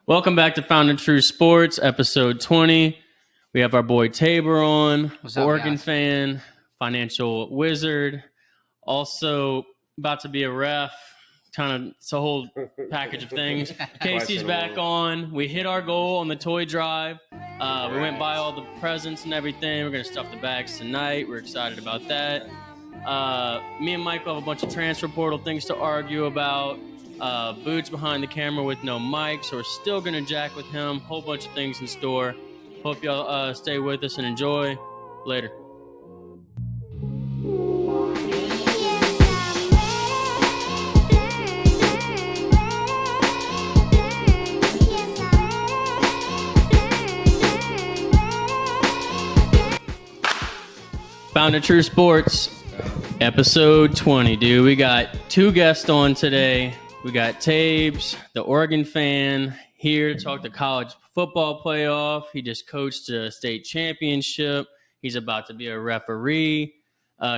Welcome back to Found in True Sports, episode 20. We have our boy Tabor on, What's up, Oregon guys? fan, financial wizard, also about to be a ref. It's a whole package of things. Casey's back on. We hit our goal on the toy drive. We went by all the presents and everything. We're going to stuff the bags tonight. We're excited about that. Me and Michael have a bunch of transfer portal things to argue about. Boots behind the camera with no mic, so we're still going to jack with him. Whole bunch of things in store. Hope y'all stay with us and enjoy. Later. Found in True Sports, episode 20, dude. We got two guests on today. We got Tabes, the Oregon fan, here to talk the college football playoff. He just coached a state championship. He's about to be a referee.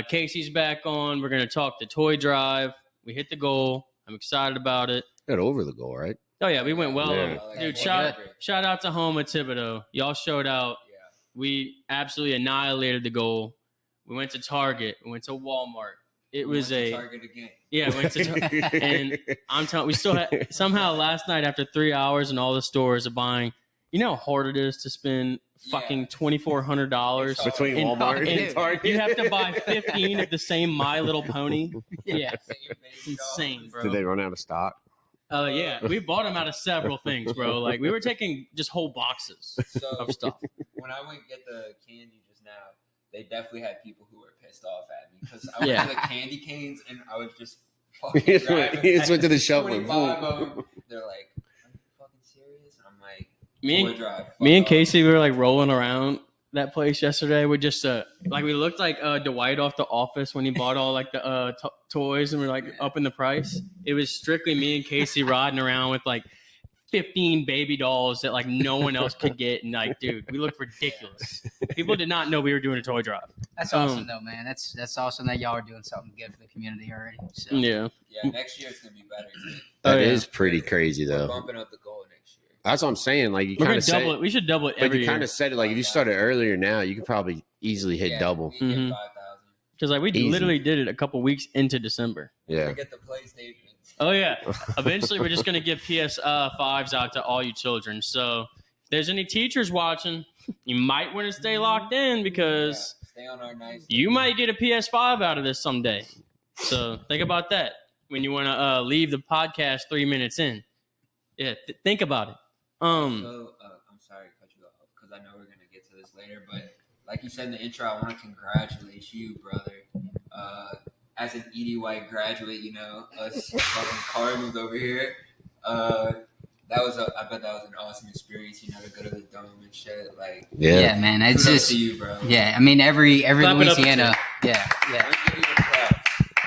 Casey's back on. We're going to talk the toy drive. We hit the goal. I'm excited about it. Got over the goal, right? Oh, yeah, we went well Yeah. over. Dude, shout out to home at Thibodeau. Y'all showed out. We absolutely annihilated the goal. We went to Target. We went to Walmart. It was a Target again. Yeah, we went to and I'm telling. We still had somehow last night after 3 hours and all the stores are buying. You know how hard it is to spend fucking $2,400 between Walmart and Target. You have to buy 15 of the same My Little Pony. Yeah, it's insane, bro. Did they run out of stock? Yeah, we bought them out of several things, bro. Like we were taking just whole boxes of stuff. When I went get the candy just now, they definitely had people who were pissed off at me because I went to the candy canes and I was just fucking driving. He just went to the shelf. They're like, "Are you fucking serious?" And I'm like, Me and Casey, we were like rolling around that place yesterday. We just like we looked like Dwight off The Office when he bought all like the toys and we're like upping the price. It was strictly me and Casey riding around with like 15 baby dolls that like no one else could get, and like, dude, we looked ridiculous. People did not know we were doing a toy drive. That's awesome though, man. That's awesome that y'all are doing something good for the community already. So. Yeah, next year it's gonna be better. That is pretty crazy though. We're bumping up the goal next year. That's what I'm saying. Like you we're kind gonna of double it. We should double it every year. But you kind of said it like if you started earlier now, you could probably easily hit double. We get 5,000. Because like we literally did it a couple weeks into December. Yeah. We get the PlayStation. Oh, yeah. Eventually, we're just going to give PS5s out to all you children. So if there's any teachers watching, you might want to stay locked in because stay on our nice you might get a PS5 out of this someday. So think about that when you want to leave the podcast 3 minutes in. Yeah, think about it. I'm sorry to cut you off because I know we're going to get to this later. But like you said in the intro, I want to congratulate you, brother. As an ED White graduate, you know, us fucking Cardinals over here. I bet that was an awesome experience, you know, to go to the dome and shit. Like, yeah, man, it's just to you, bro. Yeah, I mean, every Louisiana,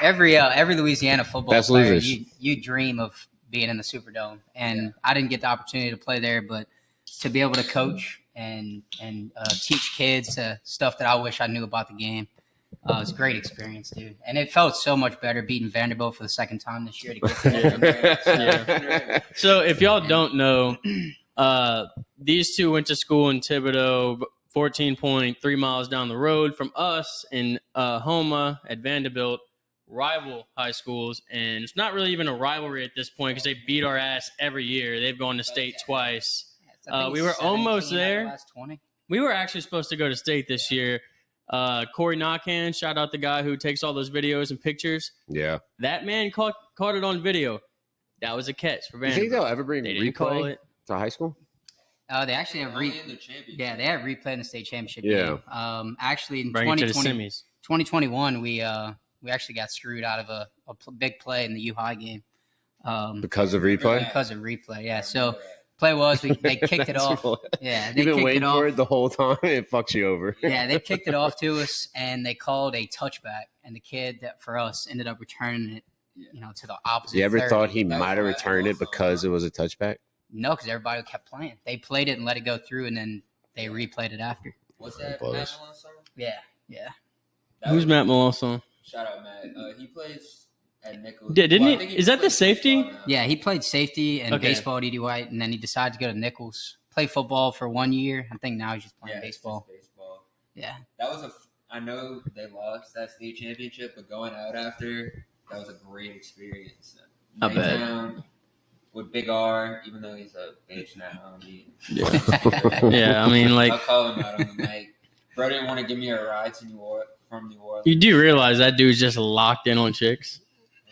every Louisiana football Best player, losers. you dream of being in the Superdome, and I didn't get the opportunity to play there, but to be able to coach and teach kids stuff that I wish I knew about the game. It was a great experience, dude. And it felt so much better beating Vanderbilt for the second time this year. So if y'all don't know, these two went to school in Thibodeau, 14.3 miles down the road from us in Homa at Vanderbilt, rival high schools. And it's not really even a rivalry at this point because they beat our ass every year. They've gone to state twice. We were almost there. The last 20. We were actually supposed to go to state this year. Corey Knockhand, shout out the guy who takes all those videos and pictures. Yeah. That man caught it on video. That was a catch for Vanderbilt. You think they'll ever bring replay to high school? They actually have they have replay in the state championship game. Actually in 2021 we actually got screwed out of a big play in the U-High game. Because of replay? Because of replay, yeah. So play was they kicked it off. Yeah, they You've been kicked waiting it off. for it the whole time. It fucks you over. Yeah, they kicked it off to us, and they called a touchback, and the kid that for us ended up returning it, to the opposite. You ever 30. thought he might have returned it because it was a touchback? No, because everybody kept playing. They played it and let it go through, and then they replayed it after. What's that? Matt Malone song? Yeah. Who's Matt Malone? Shout out, Matt. He plays at Nichols. Didn't Well, he? I think Is that the plays safety? baseball now. Yeah, he played safety and Okay. baseball at E.D. White, and then he decided to go to Nichols. Play football for 1 year. I think now he's just playing Yeah, it's baseball. just baseball. Yeah. That was I know they lost that state championship, but going out after, that was a great experience. I bet. Nighttown with Big R, even though he's a bitch now. I mean, Yeah, I mean, like, I'll call him out on the mic. Bro didn't want to give me a ride to from New Orleans. you do realize that dude's just locked in on chicks.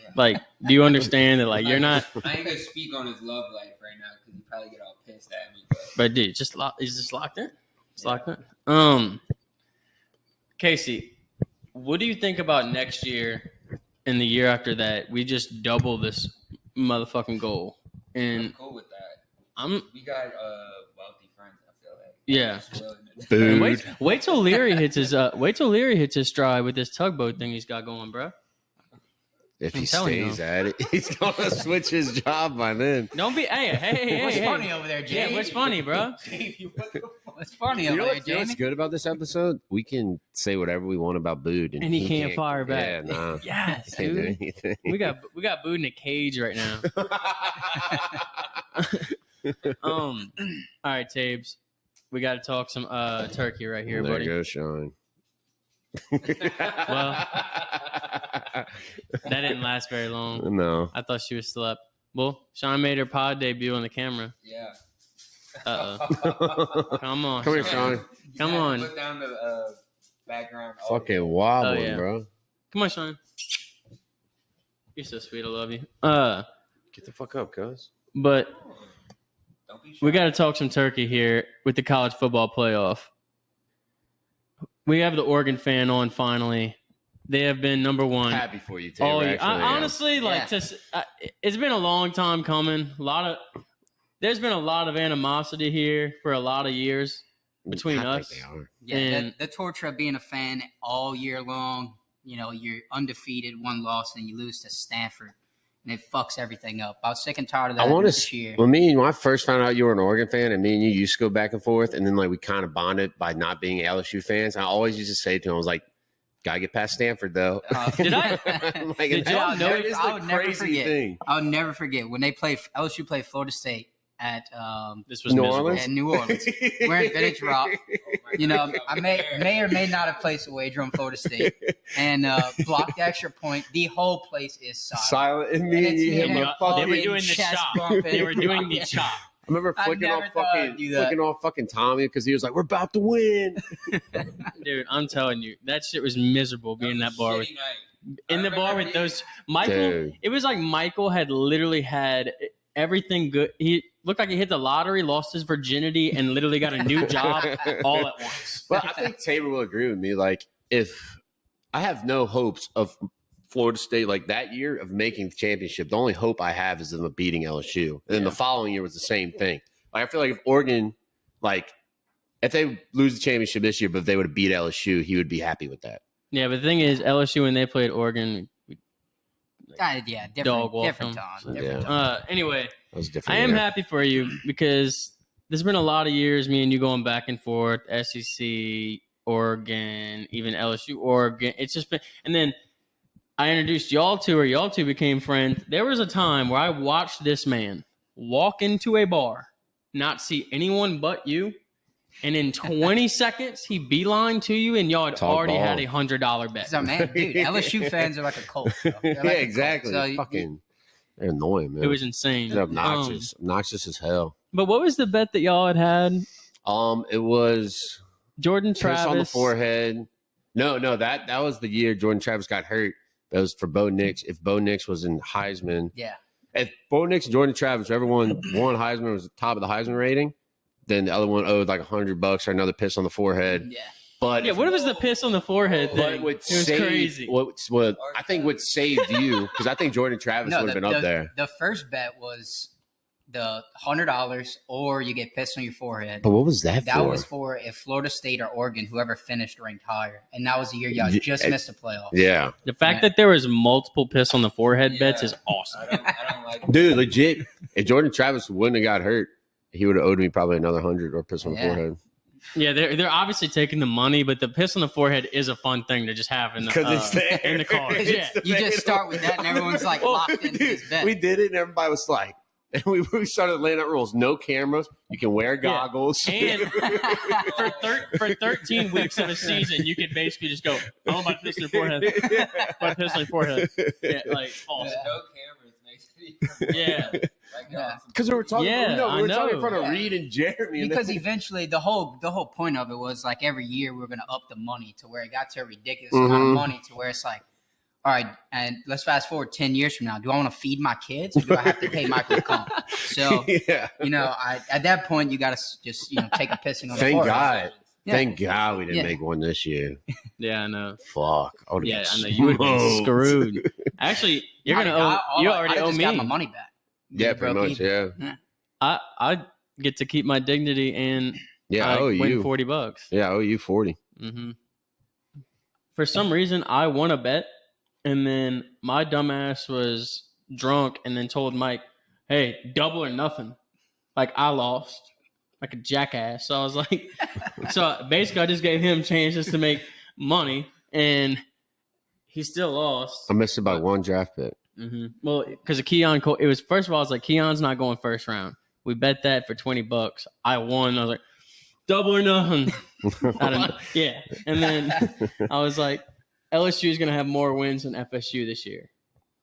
Yeah. Like, do you understand that? Like, you're not. I ain't gonna speak on his love life right now because he probably get all pissed at me. But dude, he's just locked in. It's locked in. Casey, what do you think about next year and the year after that? We just double this motherfucking goal, I'm and cool with that. I'm We got wealthy friends. I feel like. Yeah. Just willing to- Boo. wait till Leary hits his stride with this tugboat thing he's got going, bro. If I'm he telling you. stays at it, he's gonna switch his job by then. Don't be hey. What's funny over there, Jamie? Yeah, what's funny, bro? What's funny You over know there, what's, you know what's Jamie? good about this episode? We can say whatever we want about Bood, And he can't fire back. Yeah, nah. Yes, Can't do dude. anything. We got booed in a cage right now. All right, Tabes. We got to talk some turkey right here, there buddy. goes Sean. Well, that didn't last very long. No. I thought she was still up. Well, Sean made her pod debut on the camera. Yeah. Come on, Come here, Sean. Sean. Come Yeah, on. Put down the background. Fucking wobbling, Oh, yeah. bro. Come on, Sean. You're so sweet. I love you. Get the fuck up, cuz. But Don't be shy. we got to talk some turkey here with the college football playoff. We have the Oregon fan on finally. They have been number one. Happy for you, Taylor. Oh, yeah. Actually, Honestly, like it's been a long time coming. There's been a lot of animosity here for a lot of years between I us. think they are. Yeah, And- the torture of being a fan all year long. You know, you're undefeated, one loss, and you lose to Stanford, and it fucks everything up. I was sick and tired of that I want this to. year. When I first found out you were an Oregon fan, and me and you used to go back and forth, and then like we kind of bonded by not being LSU fans. I always used to say to him, I was like, "Gotta get past Stanford, though." Did I? Like, Did y'all know that is I the would never crazy forget. thing. I'll never forget when LSU played Florida State at This was New miserable. Orleans? in New Orleans. We're in Vintage Rock. You know, I may or may not have placed a wager on Florida State and blocked the extra point. The whole place is silent. Silent, and me And and it's you me hit and my him They were fucking. doing the chest chop. bumping. They were doing the Yeah. chop. I remember I flicking never off thought I'd fucking do that. Tommy because he was like, "We're about to win." Dude, I'm telling you, that shit was miserable being in that bar with Shitty night. in the I bar remember with being- those Michael. Dude. It was like Michael had literally had everything good. He looked like he hit the lottery, lost his virginity, and literally got a new job all at once. Well, I think Tabor will agree with me. Like, if I have no hopes of Florida State like that year of making the championship, the only hope I have is them beating LSU. And then the following year was the same thing. Like, I feel like if Oregon, like, if they lose the championship this year, but if they would have beat LSU, he would be happy with that. Yeah, but the thing is, LSU when they played Oregon. Yeah, Dog walk different them. time. Yeah. Anyway, That was a different. I am year. happy for you because there's been a lot of years, me and you going back and forth, SEC, Oregon, even LSU, Oregon. It's just been, and then I introduced y'all two, or y'all two became friends. There was a time where I watched this man walk into a bar, not see anyone but you, and in 20 seconds he beeline to you, and y'all had Talk already ball. had $100 bet. So man, dude, LSU fans are like a cult. Bro. They're like Yeah, a cult. exactly. So Fucking, they're annoying, man. It was insane. They're obnoxious, obnoxious as hell. But what was the bet that y'all had? It was Jordan kiss Travis on the forehead. No, that was the year Jordan Travis got hurt. That was for Bo Nix. If Bo Nix was in Heisman, Yeah. if Bo Nix and Jordan Travis, everyone won Heisman, was the top of the Heisman rating, then the other one owed like $100 or another piss on the forehead. Yeah. But Yeah, what was the piss on the forehead what thing? would It was save crazy. what I think would save you, because I think Jordan Travis would have been up there. The first bet was the $100 or you get pissed on your forehead. But what was that That for? was for if Florida State or Oregon, whoever finished ranked higher. And that was the year y'all just missed the playoff. Yeah. The fact that there was multiple piss on the forehead Yeah. bets is awesome. I don't like it. Dude, legit. If Jordan Travis wouldn't have got hurt, he would have owed me probably another 100 or piss on the Yeah. forehead. Yeah, they're obviously taking the money, but the piss on the forehead is a fun thing to just have in the, Because it's there. in the car. It's Yeah. there. You just start with that, and everyone's like locked into Dude, this bed. we did it, and everybody was like, and we started laying out rules. No cameras. You can wear goggles. And for 13 weeks of a season, you could basically just go, "Oh, my piss on your forehead, my piss on your forehead." Yeah, like false. No cameras makes it. Yeah. Because we were talking, Yeah, we were talking in I front of know. Reed and Jeremy. And Because eventually the whole point of it was like every year we were going to up the money to where it got to a ridiculous amount of money to where it's like, all right, and let's fast forward 10 years from now. Do I want to feed my kids or do I have to pay Michael Cohen? So, yeah. at that point, you got to just, take a pissing on the Thank floor. God. Yeah. Thank God we didn't Yeah. make one this year. Yeah, I know. Fuck. I would've Yeah, got I know. You would be smoked. screwed. Actually, you're gonna owe. You already I owe just me. got my money back. Yeah, You pretty broke much. even. Yeah. I get to keep my dignity and Yeah, I I owe win you. $40. Yeah, I owe you 40. Mm-hmm. For some reason, I won a bet, and then my dumbass was drunk, and then told Mike, "Hey, double or nothing." Like I lost, like a jackass. So I was like, so basically, I just gave him chances to make money, and he still lost. I missed it by one draft pick. Mm-hmm. Well, because of Keon, it was first of all, I was like, Keon's not going first round. We bet that for $20. I won. I was like, double or nothing. Yeah. And then I was like, LSU is going to have more wins than FSU this year.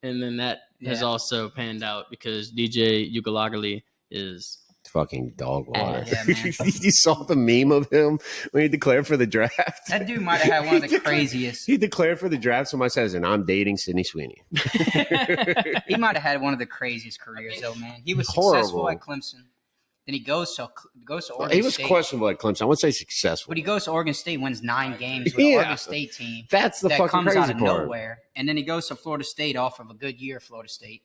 And then that has also panned out because DJ Ugalagale is Fucking dog water. Yeah, man. You saw the meme of him when he declared for the draft? That dude might have had one of the craziest. He declared for the draft. Somebody says, and I'm dating Sydney Sweeney. He might have had one of the craziest careers, though, man. He was Horrible. successful at Clemson. Then he goes to Oregon He was State. questionable at Clemson. I wouldn't say successful. But he goes to Oregon State, wins 9 games with Yeah. the Oregon State team. That's the that fucking comes crazy out of part. nowhere. And then he goes to Florida State off of a good year at Florida State.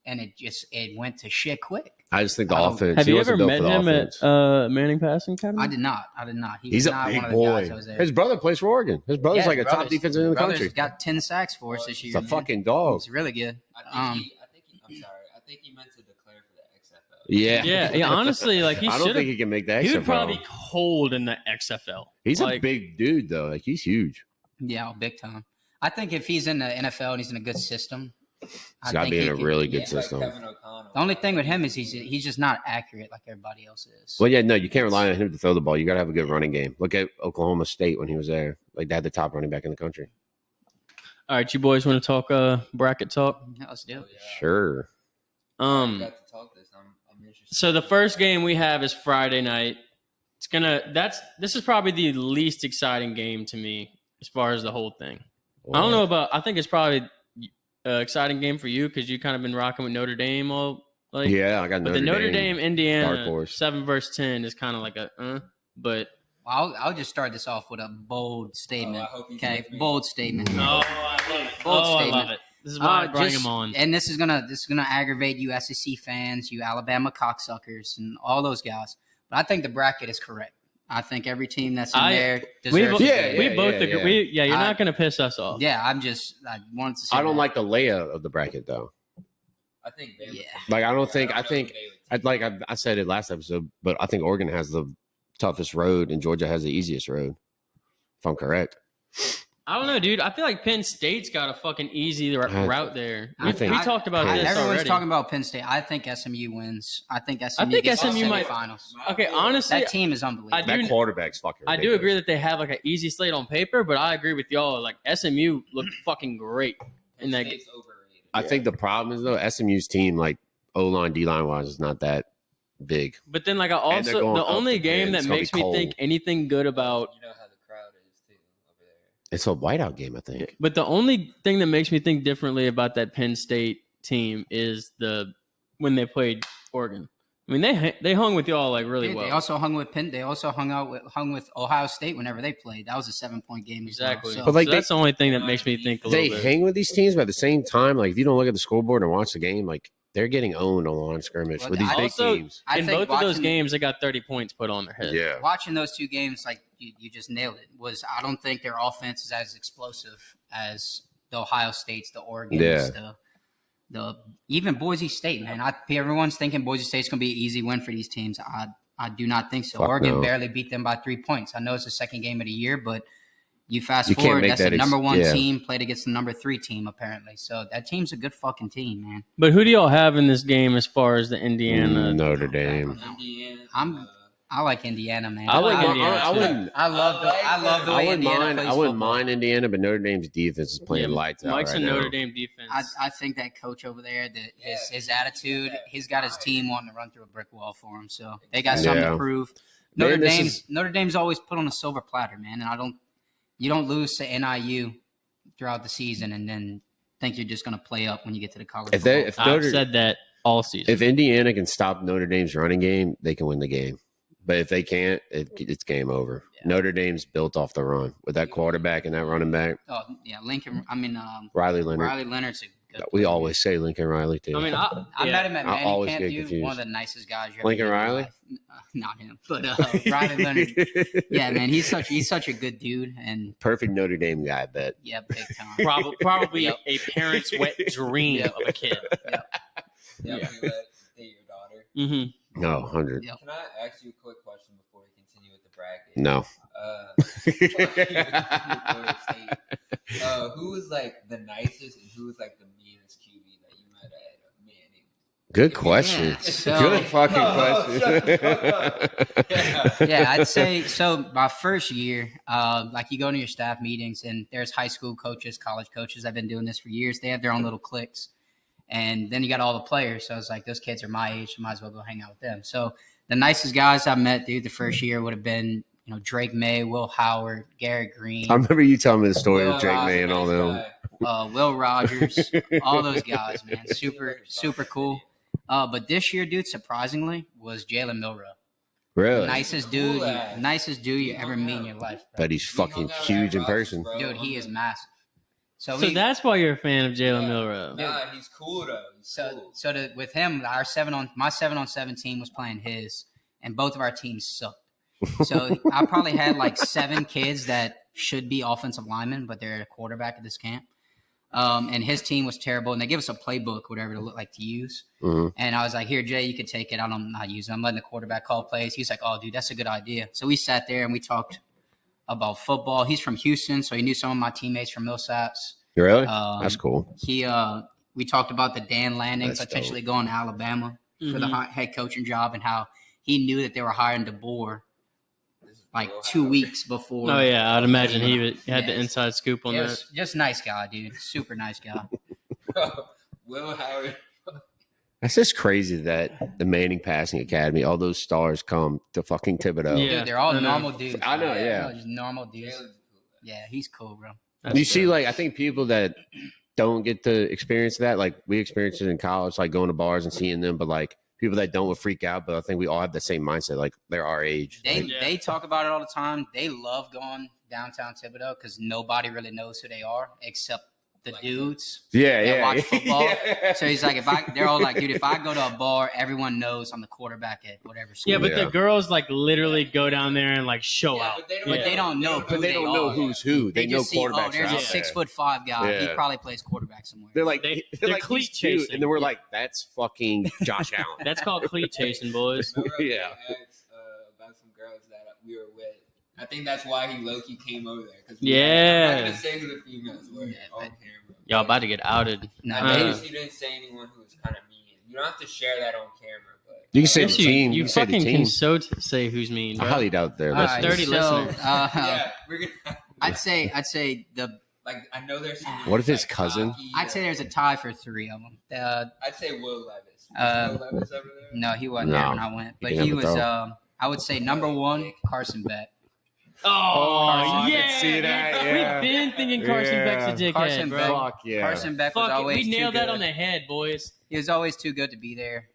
And it went to shit quick. I just think the offense. Have he you wasn't ever built met for the him offense. at Manning Passing Academy? I did not. He He's was a not big one of the boy. guys that was there. His brother plays for Oregon. His brother's Yeah, like a top brothers- defensive in the brothers country. got 10 sacks for us this year. He's a man. fucking dog. It's really good. I'm sorry. I think he meant to declare for the XFL. Yeah. Yeah. Honestly, like he I don't should think have. he can make that. He would XFL. probably hold in the XFL. He's like, a big dude though. Like he's huge. Yeah, big time. I think if he's in the NFL and he's in a good system, He's got to be in a really good It's like system. Kevin O'Connell. The only thing with him is he's just not accurate like everybody else is. Well, yeah, no, you can't rely on him to throw the ball. You got to have a good running game. Look at Oklahoma State when he was there. Like they had the top running back in the country. all right, you boys want to talk bracket talk? Yeah, let's do it. Sure. I got to talk this. I'm interested. So the first game we have is Friday night. This is probably the least exciting game to me as far as the whole thing. I don't know about. I think it's probably exciting game for you because you kind of been rocking with Notre Dame all like. Yeah, I got But Notre the Notre Dame. Dame Indiana Dark horse. 7 versus 10 is kind of like a but. I'll just start this off with a bold statement. I hope he's Okay, with me. bold statement. Oh, I love it. Bold I statement. love it. This is why I bring Just- him on. And this is gonna aggravate you SEC fans, you Alabama cocksuckers, and all those guys. But I think the bracket is correct. I think every team that's in there deserves. We both agree. yeah. You're not going to piss us off. Yeah, I wanted to say I don't that. like the layout of the bracket though. I think. Yeah. Like I don't think. don't I know think. who they would take. I said it last episode, but I think Oregon has the toughest road and Georgia has the easiest road. If I'm correct. I don't know, dude. I feel like Penn State's got a fucking easy route there. I think- we talked about this Everyone's already. talking about Penn State. I think SMU wins. I think SMU think gets to SMU might- semifinals. Okay, honestly, That team is unbelievable. I That do- quarterback's fucking. I do ridiculous. agree that they have like an easy slate on paper, but I agree with y'all. Like SMU looked fucking great in that. State's overrated. I think the problem is though SMU's team like O line D line wise is not that big. But then like I And they're also going the up only again. game that It's gonna makes be me cold. think anything good about. You know how the crowd is too over there. It's a whiteout game, I think. But the only thing that makes me think differently about that Penn State team is when they played Oregon. I mean, they hung with y'all like really They well. also hung with Penn. They also hung with Ohio State whenever they played. That was a 7-point game. as well. Exactly. So, But, like, So that's the only thing that makes me think a They little bit. hang with these teams, but at the same time, like if you don't look at the scoreboard and watch the game, like they're getting owned on the line of scrimmage Well, with these big also- teams. I In think both of those watching- games, they got 30 points put on their head. Yeah. watching those two games, like you just nailed it. I don't think their offense is as explosive as the Ohio States, the Oregon's, Yeah. the even Boise State. Man, everyone's thinking Boise State's gonna be an easy win for these teams. I do not think so. Fuck Oregon no. barely beat them by 3 points. I know it's the second game of the year, but you fast You can't forward, make that's that the number one yeah. team played against the number 3 team, apparently. So that team's a good fucking team, man. But who do y'all have in this game as far as the Indiana? Notre Dame. Indiana. I like Indiana, man. I like I Indiana, too. wouldn't. I love the way Indiana plays I wouldn't football. mind Indiana, but Notre Dame's defense is playing Yeah, lights out Mike's right a now. Notre Dame defense. I think that coach over there, his attitude, he's got his team wanting to run through a brick wall for him. So they got something Yeah. to prove. Man, Notre Dame's always put on a silver platter, man, and you don't lose to NIU throughout the season and then think you're just going to play up when you get to the college. I've said that all season. If Indiana can stop Notre Dame's running game, they can win the game. But if they can't, it's game over. Yeah. Notre Dame's built off the run with that quarterback and that running back. Oh yeah, Riley Leonard. Riley Leonard's a good We player. always say Lincoln Riley too. I mean, I met him at I Manning always Camp, get dude. confused. One of the nicest guys you ever Lincoln meet in your Riley? life. Not him, but Riley Leonard. Yeah, man, he's such a good dude, and Perfect Notre Dame guy, I bet. yeah, big time. probably Yep. a parent's wet dream Yep. of a kid. Yeah, Yeah. we let date your daughter. Mm-hmm. No, 100. Yep. Can I ask you a quick question before we continue with the bracket? No. Who was like the nicest and who was like the meanest QB that you might have had? Manning. Good question. Yeah, so- Good fucking No, question. Yeah, I'd say so. My first year, like you go to your staff meetings, and there's high school coaches, college coaches. I've been doing this for years. They have their own little cliques, and then you got all the players. So I was like, those kids are my age. I might as well go hang out with them. So the nicest guys I met, dude, the first year would have been, Drake May, Will Howard, Garrett Green, I remember you telling me the story Will of Drake May and all Rogers, them. Will Rogers, all those guys, man, super cool. But this year, dude, surprisingly, was Jalen Milrow. Really? Nicest dude you ever meet in your life, bro. But he's fucking huge in person. Dude, he is massive. So, So that's why you're a fan of Jalen Milrow. Nah, he's cool though. He's cool. with him, my 7-on-7 team was playing his, and both of our teams sucked. So I probably had like 7 kids that should be offensive linemen, but they're a quarterback at this camp. And his team was terrible, and they give us a playbook, whatever to look like to use. Mhm. And I was like, "Here, Jay, you can take it. I'm not using it. I'm letting the quarterback call plays." He's like, "Oh, dude, that's a good idea." So we sat there and we talked about football. He's from Houston, so he knew some of my teammates from Millsaps. Really? That's cool. We talked about the Dan Lanning That's potentially going to Alabama for the Mhm. head coaching job, and how he knew that they were hiring DeBoer This is like Will 2 Howard. weeks before. Oh yeah, I'd imagine he had Yeah. the inside scoop on It that. was just nice guy, dude. Super nice guy. Will Howard. That's just crazy that the Manning Passing Academy, all those stars come to fucking Thibodeau. Yeah. Dude, they're all I know. normal dudes. I know, man. yeah. Just normal dudes. Jalen's cool. Yeah, he's cool, bro. That's You see, good. like, I think people that don't get to experience that, like, we experienced it in college, like going to bars and seeing them, but like people that don't would freak out. But I think we all have the same mindset, like they're our age. They talk about it all the time. They love going downtown Thibodeau because nobody really knows who they are except the Like dudes. Yeah, that yeah. watch football. Yeah. So he's like, they're all like, dude, if I go to a bar, everyone knows I'm the quarterback at whatever school. Yeah, but Yeah. the girls like literally go down there and like show out. But they don't, But they don't know But they don't know are. who's who. They know just see, quarterbacks. oh, there's are a out there. 6'5" guy. He Yeah. probably plays quarterback somewhere. They're like, They're like cleat he's cute, chasing. and then we're like, that's fucking Josh Allen. That's called cleat chasing, boys. Remember Yeah. I asked about some girls that we were with. I think that's why he low-key came over there. Cause I'm Yeah. not going to say who the females were Yeah, on but- camera. Y'all about to get outed. No, I Uh, noticed you didn't say anyone who was kind of mean. You don't have to share that on camera, but You can say Yes, the team. You can say the fucking team. can say who's mean. I Bro. highly doubt they're All That's listening. dirty listeners. yeah, we're gonna. I'd say the Like I know there's. What if his like, cousin? cocky, I'd say there's a tie for 3 of them. I'd say Will Levis. Uh, Was Will Levis over there? No, he wasn't No. there when I went, but can he have a was. throw. I would say number 1, Carson Beck. Oh, I yeah. can see that, dude. yeah. We've been thinking Carson Yeah. Beck's a dickhead, Carson bro. Beck. Fuck yeah. Carson Beck was Fuck it. always We too nailed good. that on the head, boys. He was always too good to be there.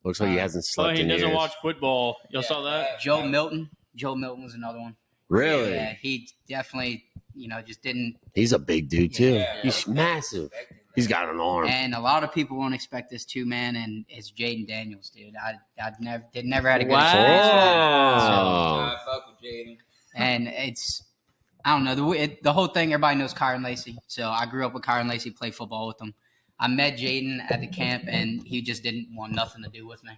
Looks like he hasn't Oh, slept he in doesn't years. watch football. Y'all Yeah, saw that? Joe Milton. Joe Milton was another one. Really? Yeah, he definitely, just didn't. He's a big dude too. Yeah. He's massive. He's got an arm. And a lot of people won't expect this too, man. And it's Jaden Daniels, dude. I never had a good Wow. experience with him. Wow. I fuck with Jaden. And it's, I don't know, the whole thing. Everybody knows Kyron Lacey, so I grew up with Kyron Lacey, played football with him. I met Jaden at the camp, and he just didn't want nothing to do with me.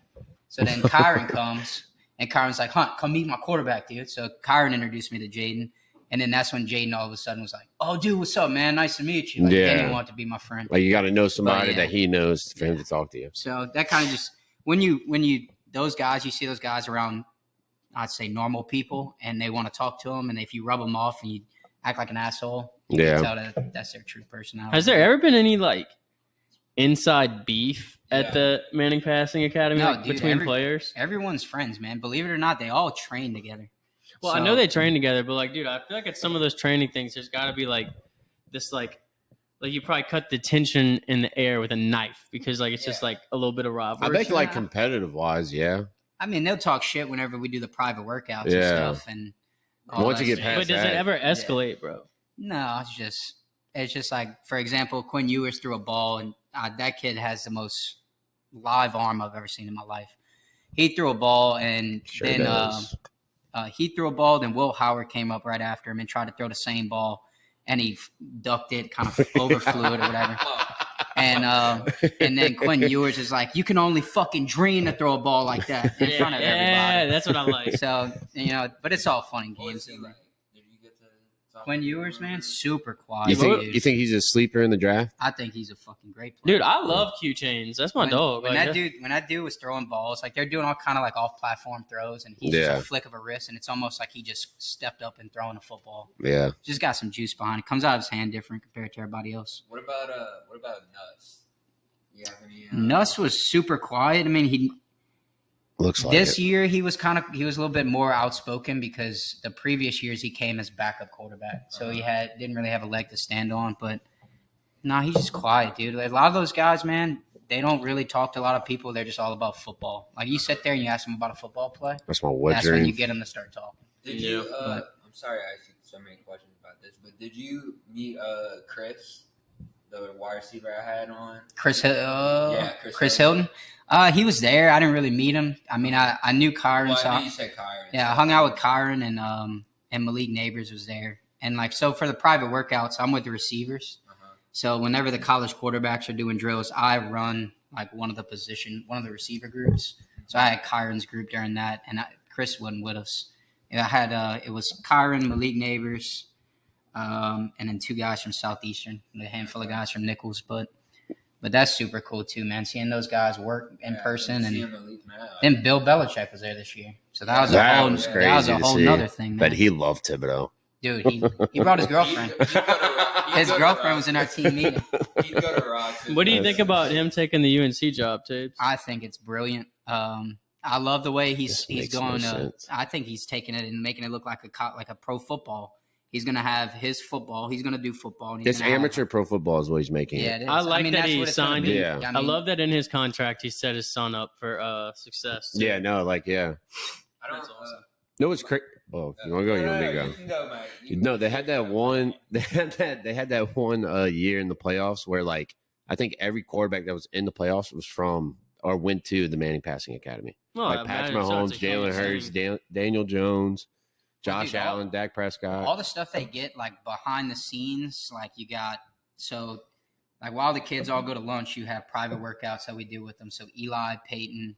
So then Kyron comes, And Kyron's like, Hunt, come meet my quarterback, dude. So Kyron introduced me to Jaden. And then that's when Jaden all of a sudden was like, oh, dude, what's up, man? Nice to meet you. Like, Yeah. Then he wanted to be my friend. Like you got to know somebody yeah. that he knows for him to talk to you. So that kind of just when you those guys, you see those guys around, I'd say normal people, and they want to talk to them, and if you rub them off and you act like an asshole, you can tell that that's their true personality. Has there ever been any like inside beef at the Manning Passing Academy between players? Everyone's friends, man. Believe it or not, they all train together. Well, I know they train together, but like, dude, I feel like at some of those training things, there's got to be like this, like you probably cut the tension in the air with a knife because like it's just like a little bit of rivalry. I bet like competitive wise, yeah. I mean, they'll talk shit whenever we do the private workouts and stuff, and once you get past but does it ever escalate, bro? No, it's just like, for example, Quinn Ewers threw a ball, and that kid has the most live arm I've ever seen in my life. He threw a ball, and he threw a ball. Then Will Howard came up right after him and tried to throw the same ball, and he ducked it, kind of overflew it or whatever. And then Quinn Ewers is like, you can only fucking dream to throw a ball like that in front of everybody. Yeah, that's what I like. So, but it's all fun and games. Did you get to talk Quinn to Ewers, man, super quiet. You think he's a sleeper in the draft? I think he's a fucking great player. Dude, I love Q Chains. That's my dog. When that dude was throwing balls, like they're doing all kind of like off-platform throws, and he's just a flick of a wrist, and it's almost like he just stepped up and throwing a football. Yeah, just got some juice behind it. Comes out of his hand different compared to everybody else. What about Nuss? You have any? Nuss was super quiet. I mean, he looks like this year he was a little bit more outspoken because the previous years he came as backup quarterback, so he didn't really have a leg to stand on. But no, he's just quiet, dude. Like, a lot of those guys, man, they don't really talk to a lot of people. They're just all about football. Like you sit there and you ask them about a football play. That's my wet That's dream. when you get them to start talking. Did you? I'm sorry, I asked you so many questions about this, but did you meet Chris, the wide receiver I had on? Chris Hilton. Hilton. He was there. I didn't really meet him. I mean, I knew Kyron. Well, so I knew you said Kyron. Yeah, I hung out with Kyron and Malik Neighbors was there. And like, so for the private workouts, I'm with the receivers. So whenever the college quarterbacks are doing drills, I run like one of the receiver groups. So I had Kyron's group during that, and Chris wasn't with us. And I had it was Kyron, Malik Neighbors, and then two guys from Southeastern, and a handful of guys from Nichols. But that's super cool too, man. Seeing those guys work in person, and then Bill Belichick was there this year, so that was a whole nother thing. Man. But he loved Thibodeau. Dude, he brought his girlfriend. His girlfriend was in our team meeting. What do you think about him taking the UNC job, Tapes? I think it's brilliant. I love the way he's going. I think he's taking it and making it look like a pro football. He's going to have his football. He's going to do football. This amateur pro football is what he's making. Yeah, it is. I like that he signed it. Yeah. I love that in his contract he set his son up for success. Too. Yeah, no, like, yeah. That's awesome. No, it's crazy. Oh, you want to go? You want me to go? You can go, Mike. No, they had that one. They had that one year in the playoffs where, like, I think every quarterback that was in the playoffs was from or went to the Manning Passing Academy. Well, like Patrick Mahomes, Jalen Hurts, Daniel Jones, Josh Allen, Dak Prescott. All the stuff they get, like behind the scenes, like you got like while the kids all go to lunch, you have private workouts that we do with them. So Eli, Peyton,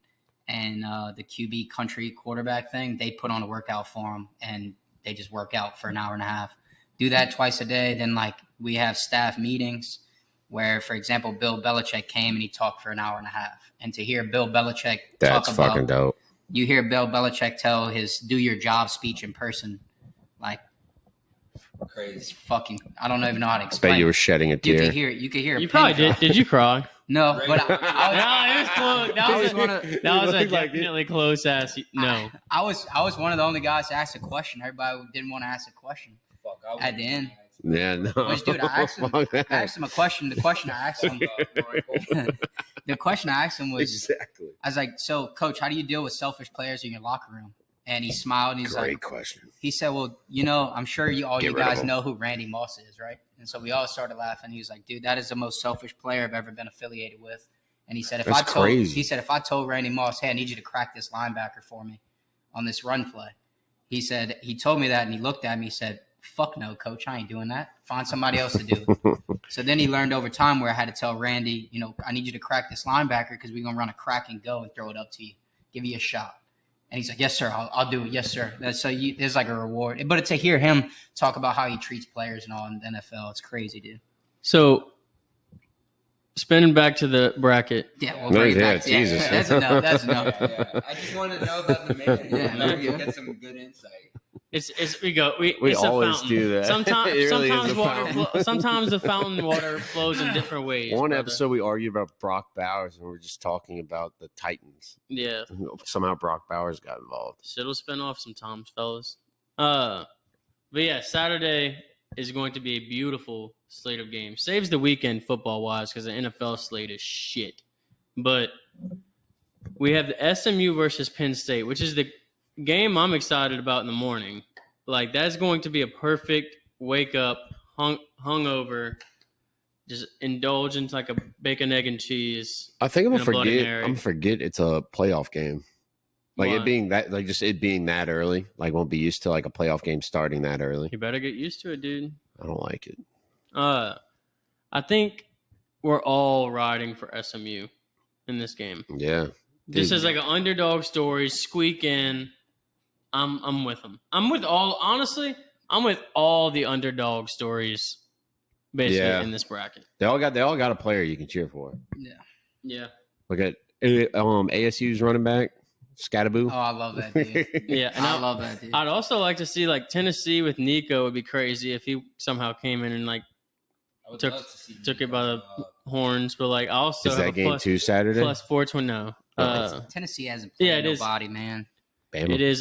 and the QB country quarterback thing, they put on a workout for them, and they just work out for an hour and a half. Do that twice a day. Then, like, we have staff meetings where, for example, Bill Belichick came and he talked for an hour and a half. And to hear Bill Belichick That's fucking dope. You hear Bill Belichick tell his do your job speech in person, like, crazy. It's fucking, I don't even know how to explain. I bet you were shedding a tear. You could hear. You probably did. Did you cry? No, but it was close. That was a definitely close ass. No, I was one of the only guys to ask a question. Everybody didn't want to ask a question. At the end. Yeah, no. Which, dude, I asked him a question. The question I asked him. The question I asked him was, exactly. I was like, "So, coach, how do you deal with selfish players in your locker room?" And he smiled and he's like, "Great question." He said, "Well, I'm sure you guys know who Randy Moss is, right?" And so we all started laughing. He was like, "Dude, that is the most selfish player I've ever been affiliated with." And he said, "If I told Randy Moss, hey, I need you to crack this linebacker for me on this run play," he said, he told me that, and he looked at me. He said, "Fuck no, coach, I ain't doing that. Find somebody else to do it." So then he learned over time where I had to tell Randy, I need you to crack this linebacker because we're gonna run a crack and go and throw it up to you, give you a shot. And he's like, yes, sir, I'll do it. Yes, sir. So there's like a reward. But to hear him talk about how he treats players and all in the NFL, it's crazy, dude. So, spinning back to the bracket. Yeah, we'll bring it back. Jesus. Yeah, that's enough. That's enough. Yeah. I just want to know about the man. Yeah, Maybe no, get some good insight. We it's always a fountain. do that. Sometimes, It really is sometimes the fountain water flows in different ways. One brother. episode we argued about Brock Bowers, and we were just talking about the Titans. Yeah, Somehow Brock Bowers got involved. shit'll spin off sometimes, fellas. But yeah, Saturday is going to be a beautiful slate of games. Saves the weekend football wise because the NFL slate is shit. But we have the SMU versus Penn State, which is the game I'm excited about in the morning. Like, that's going to be a perfect wake up, hungover, just indulge into like a bacon, egg, and cheese. I think I'm and a Bloody gonna Mary. forget it's a playoff game. Like Why? it being that, like just it being that early. Like won't be used to like a playoff game starting that early. You better get used to it, dude. I don't like it. I think we're all riding for SMU in this game. Yeah. This Dude. is like an underdog story. Squeak in. I'm with them. I'm with all the underdog stories basically in this bracket. They all got a player you can cheer for. Yeah. Look at ASU's running back, Scattaboo. Oh, I love that dude. Yeah. And I love that dude. I'd also like to see like Tennessee with Nico would be crazy if he somehow came in and like I would took love to see it by the horns. But like I also Is have that a game too Saturday? plus 420 now. Tennessee hasn't played it is. nobody, man. Bama. It is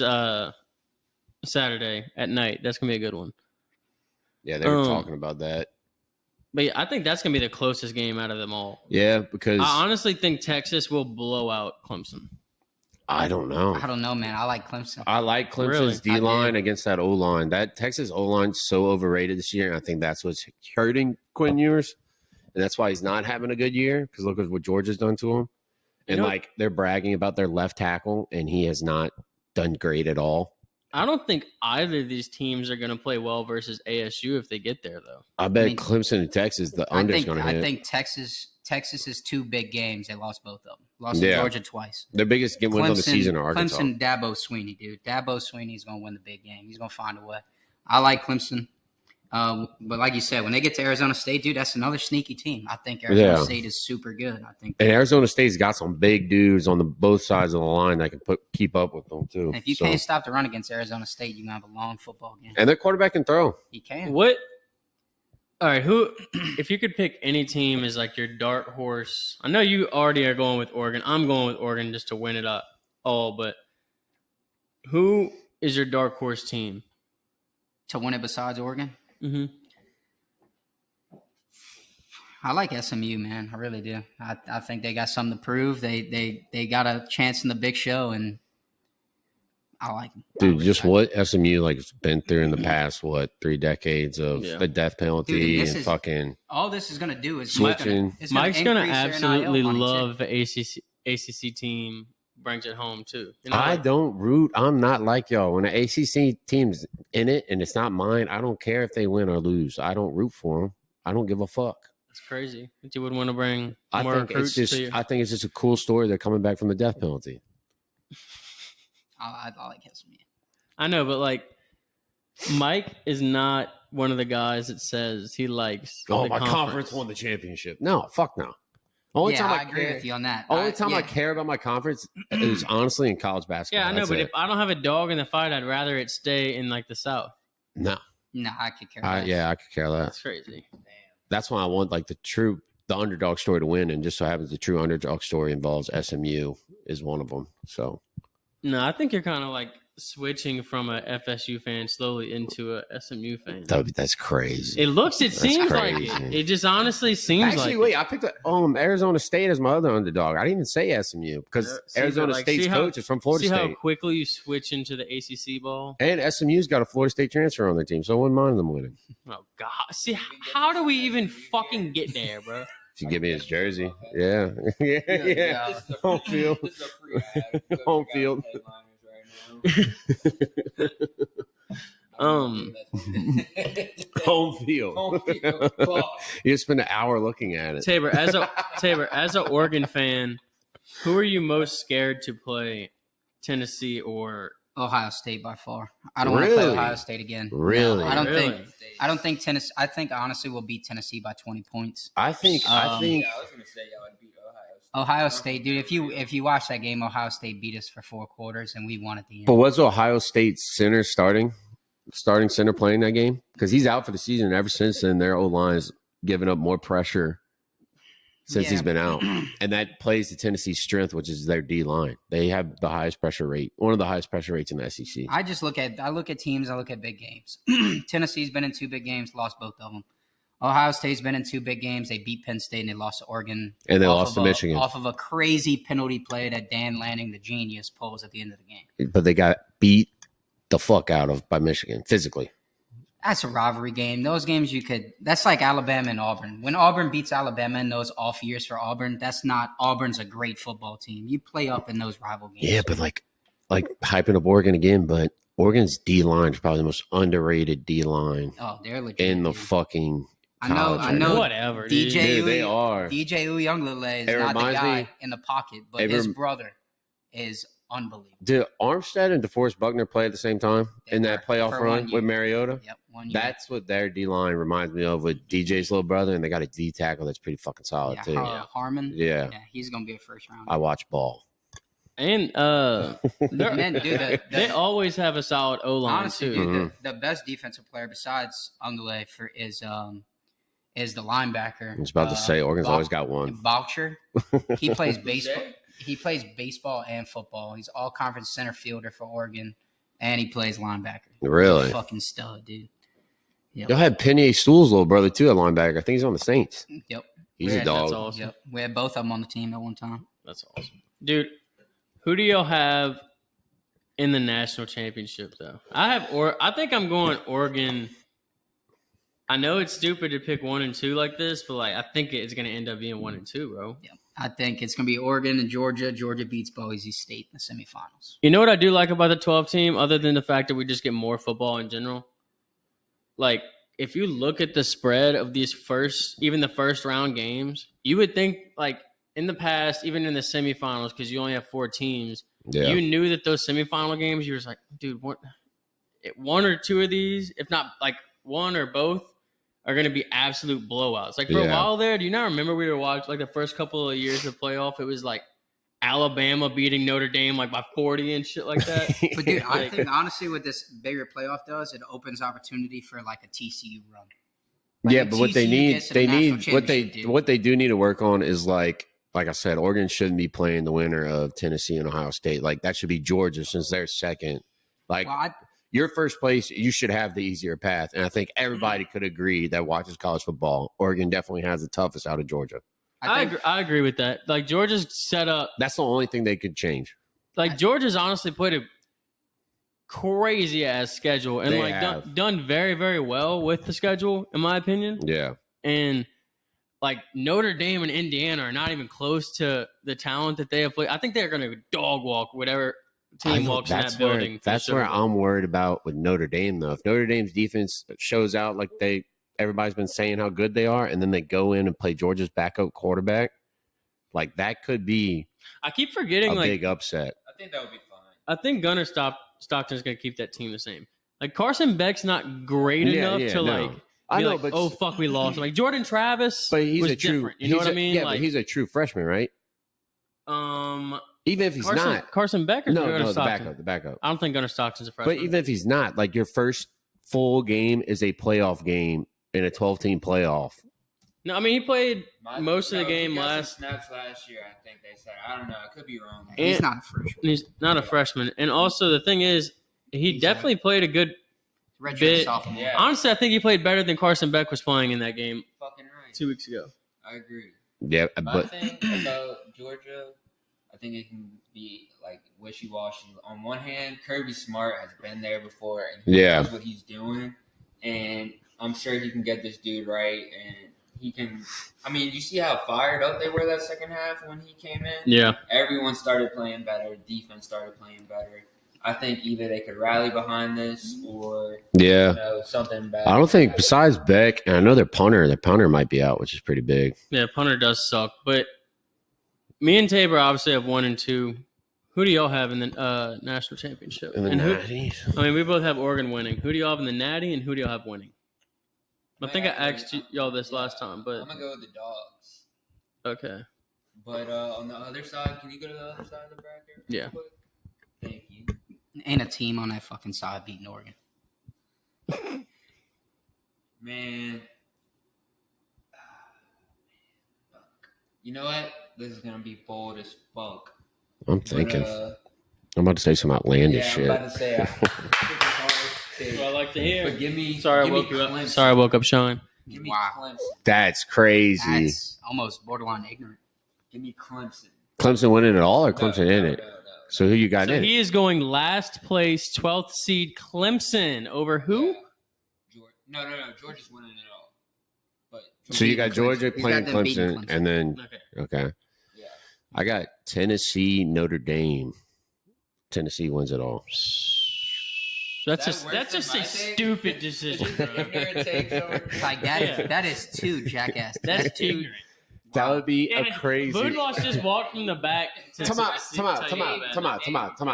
Saturday at night. That's gonna be a good one. Yeah, they were talking about that. But yeah, I think that's gonna be the closest game out of them all. Yeah, because I honestly think Texas will blow out Clemson. I don't know. I don't know, man. I like Clemson. I like Clemson's Really? D line against that O line. That Texas O line's so overrated this year, and I think that's what's hurting Quinn Ewers, and that's why he's not having a good year. Because look at what Georgia's done to him, and like they're bragging about their left tackle, and he has not done great at all. I don't think either of these teams are going to play well versus ASU if they get there, though. I bet Clemson and Texas, the under's going to hit. I think Texas is two big games. They lost both of them. Lost to Georgia twice. Their biggest wins of the season are Arkansas. Clemson, Dabo Swinney, dude. Dabo Swinney's going to win the big game. He's going to find a way. I like Clemson. But like you said, when they get to Arizona State, dude, that's another sneaky team. I think Arizona State is super good. I think, and Arizona State's got some big dudes on both sides of the line that can keep up with them too. And if you can't stop the run against Arizona State, you're gonna have a long football game. And their quarterback can throw. He can. What? All right, who? If you could pick any team as like your dark horse, I know you already are going with Oregon. I'm going with Oregon just to win it all. But who is your dark horse team to win it besides Oregon? Mm-hmm. I like SMU, man. I really do. I think they got something to prove. They got a chance in the big show, and I like them. Dude, just what SMU like has been through in the past 3 decades of the death penalty and fucking all this is gonna do is switching. Mike's gonna absolutely love the ACC team. Brings it home too. You know, I don't root. I'm not like y'all. When an ACC team's in it and it's not mine, I don't care if they win or lose. I don't root for them. I don't give a fuck. It's crazy that you would want to bring I more think recruits to you. I think it's just a cool story. They're coming back from the death penalty. I like SMU. I know, but like Mike is not one of the guys that says he likes. Oh, the my conference won the championship. No, fuck no. Only time I agree with you on that. Only time I care about my conference is honestly in college basketball. Yeah, I know, That's but it. if I don't have a dog in the fight, I'd rather it stay in like the South. No. I could care less. I could care less. That's crazy. That's why I want like the underdog story to win, and just so happens the true underdog story involves SMU is one of them. So No, I think you're kind of like switching from a FSU fan slowly into a SMU fan. that's crazy. It seems like it. It just honestly seems like wait, I picked Arizona State as my other underdog. I didn't even say SMU because Arizona State's coach is from Florida State. See how quickly you switch into the ACC ball? And SMU's got a Florida State transfer on their team, so I wouldn't mind them winning. Oh, God. See, how do we even fucking get there, bro? If you give me his jersey. Yeah. Yeah. Home field. This is a free ad. So Home we got field. headliners right now. Home field. Home field. Fuck. You just spend an hour looking at it. Tabor, as an Oregon fan, who are you most scared to play Tennessee or Ohio State by far. I don't want to play Really? Ohio State again. Really? No, I don't Really? think. I don't think Tennessee. I think honestly we'll beat Tennessee by 20 points. I think Yeah, I was gonna say y'all would beat Ohio State. Ohio State, dude. If you watch that game, Ohio State beat us for 4 quarters, and we won at the end. But was Ohio State's center starting center playing that game? Because he's out for the season. Ever since then, their O-line's given up more pressure since he's been out. And that plays to Tennessee's strength, which is their D-line. They have the highest pressure rate, one of the highest pressure rates in the SEC. I look at teams, I look at big games. Tennessee's been in 2 big games, lost both of them. Ohio State's been in 2 big games. They beat Penn State and they lost to Oregon. And they lost to Michigan. Off of a crazy penalty play that Dan Lanning, the genius, pulls at the end of the game. But they got beat the fuck out of by Michigan physically. That's a rivalry game. Those games that's like Alabama and Auburn. When Auburn beats Alabama in those off years for Auburn, Auburn's a great football team. You play up in those rival games. Yeah, but like hyping up Oregon again, but Oregon's D-line is probably the most underrated D-line Oh, they're legit. in the dude. fucking I college. know. right now. whatever. Dude. Dude, they are. DJ Uyunglele is It not the reminds guy me- in the pocket, but it his rem- brother is unbelievable. Did Armstead and DeForest Buckner play at the same time in that playoff For run 1 year. with Mariota? Yep, 1 year. That's what their D-line reminds me of with DJ's little brother, and they got a D tackle that's pretty fucking solid too. Harmon. Yeah. He's gonna be a first round. I watch ball. And And then, dude, they always have a solid O line honestly, too. dude, Mm-hmm. the best defensive player besides Ungale is the linebacker. I was about to say Oregon's always got one. Boucher. He plays baseball. that? He plays baseball and football. He's all conference center fielder for Oregon, and he plays linebacker. Really? He's a fucking stud, dude. Yep. Y'all had Penny Stool's little brother too at linebacker. I think he's on the Saints. Yep. He's Yeah, a dog. That's awesome. Yep. We had both of them on the team at one time. That's awesome, dude. Who do y'all have in the national championship though? I think I'm going Oregon. I know it's stupid to pick 1 and 2 like this, but like I think it's going to end up being 1 and 2, bro. Yep. I think it's going to be Oregon and Georgia. Georgia beats Boise State in the semifinals. You know what I do like about the 12 team, other than the fact that we just get more football in general? Like, if you look at the spread of these even the first round games, you would think, like, in the past, even in the semifinals, because you only have 4 teams, Yeah. you knew that those semifinal games, you were just like, dude, one or 2 of these, if not like one or both, are going to be absolute blowouts. Like, for a Yeah. while there, do you not remember we were watching, like, the first couple of years of playoff, it was like Alabama beating Notre Dame, like, by 40 and shit like that? But dude, I Like- think honestly, what this bigger playoff does, it opens opportunity for like a TCU run. Like, Yeah, if but what they TCU need, gets to the national what they championship, do need to work on is like I said, Oregon shouldn't be playing the winner of Tennessee and Ohio State. Like that should be Georgia since they're second. Like Well, your first place, you should have the easier path. And I think everybody could agree that watches college football, Oregon definitely has the toughest out of Georgia. I agree with that. Like, Georgia's set up. That's the only thing they could change. Like, Georgia's honestly played a crazy ass schedule and They like have. done very, very well with the schedule, in my opinion. Yeah. And like Notre Dame and Indiana are not even close to the talent that they have played. I think they're going to dog walk whatever I team know, walks in that building. That's where I'm worried about with Notre Dame, though. If Notre Dame's defense shows out like everybody's been saying how good they are, and then they go in and play Georgia's backup quarterback, like that could be I keep forgetting, a like, big upset. I think that would be fine. I think Gunnar Stockton's going to keep that team the same. Like, Carson Beck's not great enough to, like, I be know, like, but oh, fuck, we lost. Like, Jordan Travis but he's was a true. different. You know what I mean? Yeah, Like, but he's a true freshman, right? Even if he's not, Carson Beck or Gunnar the Stockton? backup. I don't think Gunnar Stockton's a freshman. But even if he's not, like your first full game is a playoff game in a 12-team playoff. No, I mean, he played most of the he game got some last. snaps last year. I think they said. I don't know. I could be wrong. And- he's not a freshman. He's not a freshman. And also, the thing is, he He's definitely played a good. Redshirt bit- sophomore. Yeah. Honestly, I think he played better than Carson Beck was playing in that game Fucking right. 2 weeks ago. I agree. Yeah, My but thing about Georgia, I think it can be like wishy-washy. On one hand, Kirby Smart has been there before, and he Yeah. knows what he's doing, and I'm sure he can get this dude right, and he can. I mean, you see how fired up they were that second half when he came in. Yeah. Everyone started playing better. Defense started playing better. I think either they could rally behind this or yeah. something bad. I don't think besides Beck, and I know their punter might be out, which is pretty big. Yeah, punter does suck. But me and Tabor obviously have 1 and 2. Who do y'all have in the national championship? In the And who? 90s. I mean, we both have Oregon winning. Who do y'all have in the Natty, and who do y'all have winning? I think I asked y'all this last time, but I'm gonna go with the Dogs. okay. But on the other side, can you go to the other side of the bracket? Yeah. Real quick? Thank you. Ain't a team on that fucking side beating Oregon. Man. Fuck. You know what? This is gonna be bold as fuck. I'm thinking. But, I'm about to say some outlandish yeah, shit. I'm about to say. That's what I like to hear. But give me. Sorry, give I me woke you up. Clemson. Sorry, I woke up Sean. Give me Wow. Clemson. That's crazy. That's almost borderline ignorant. Give me Clemson. Clemson winning it all or Clemson in No, it? no. So who you got So in it? he is going last place, 12th seed Clemson over who? Yeah. No. Georgia's winning it all. But So you got Georgia He's playing got them beating Clemson, and then okay. yeah. I got Tennessee, Notre Dame. Tennessee wins it all. That's Is that that's worse just than a my take? stupid decision, bro. It's like that is two jackass. That's too. That would be Yeah, a crazy. Boudreaux just walked from the back. To Come out. tell you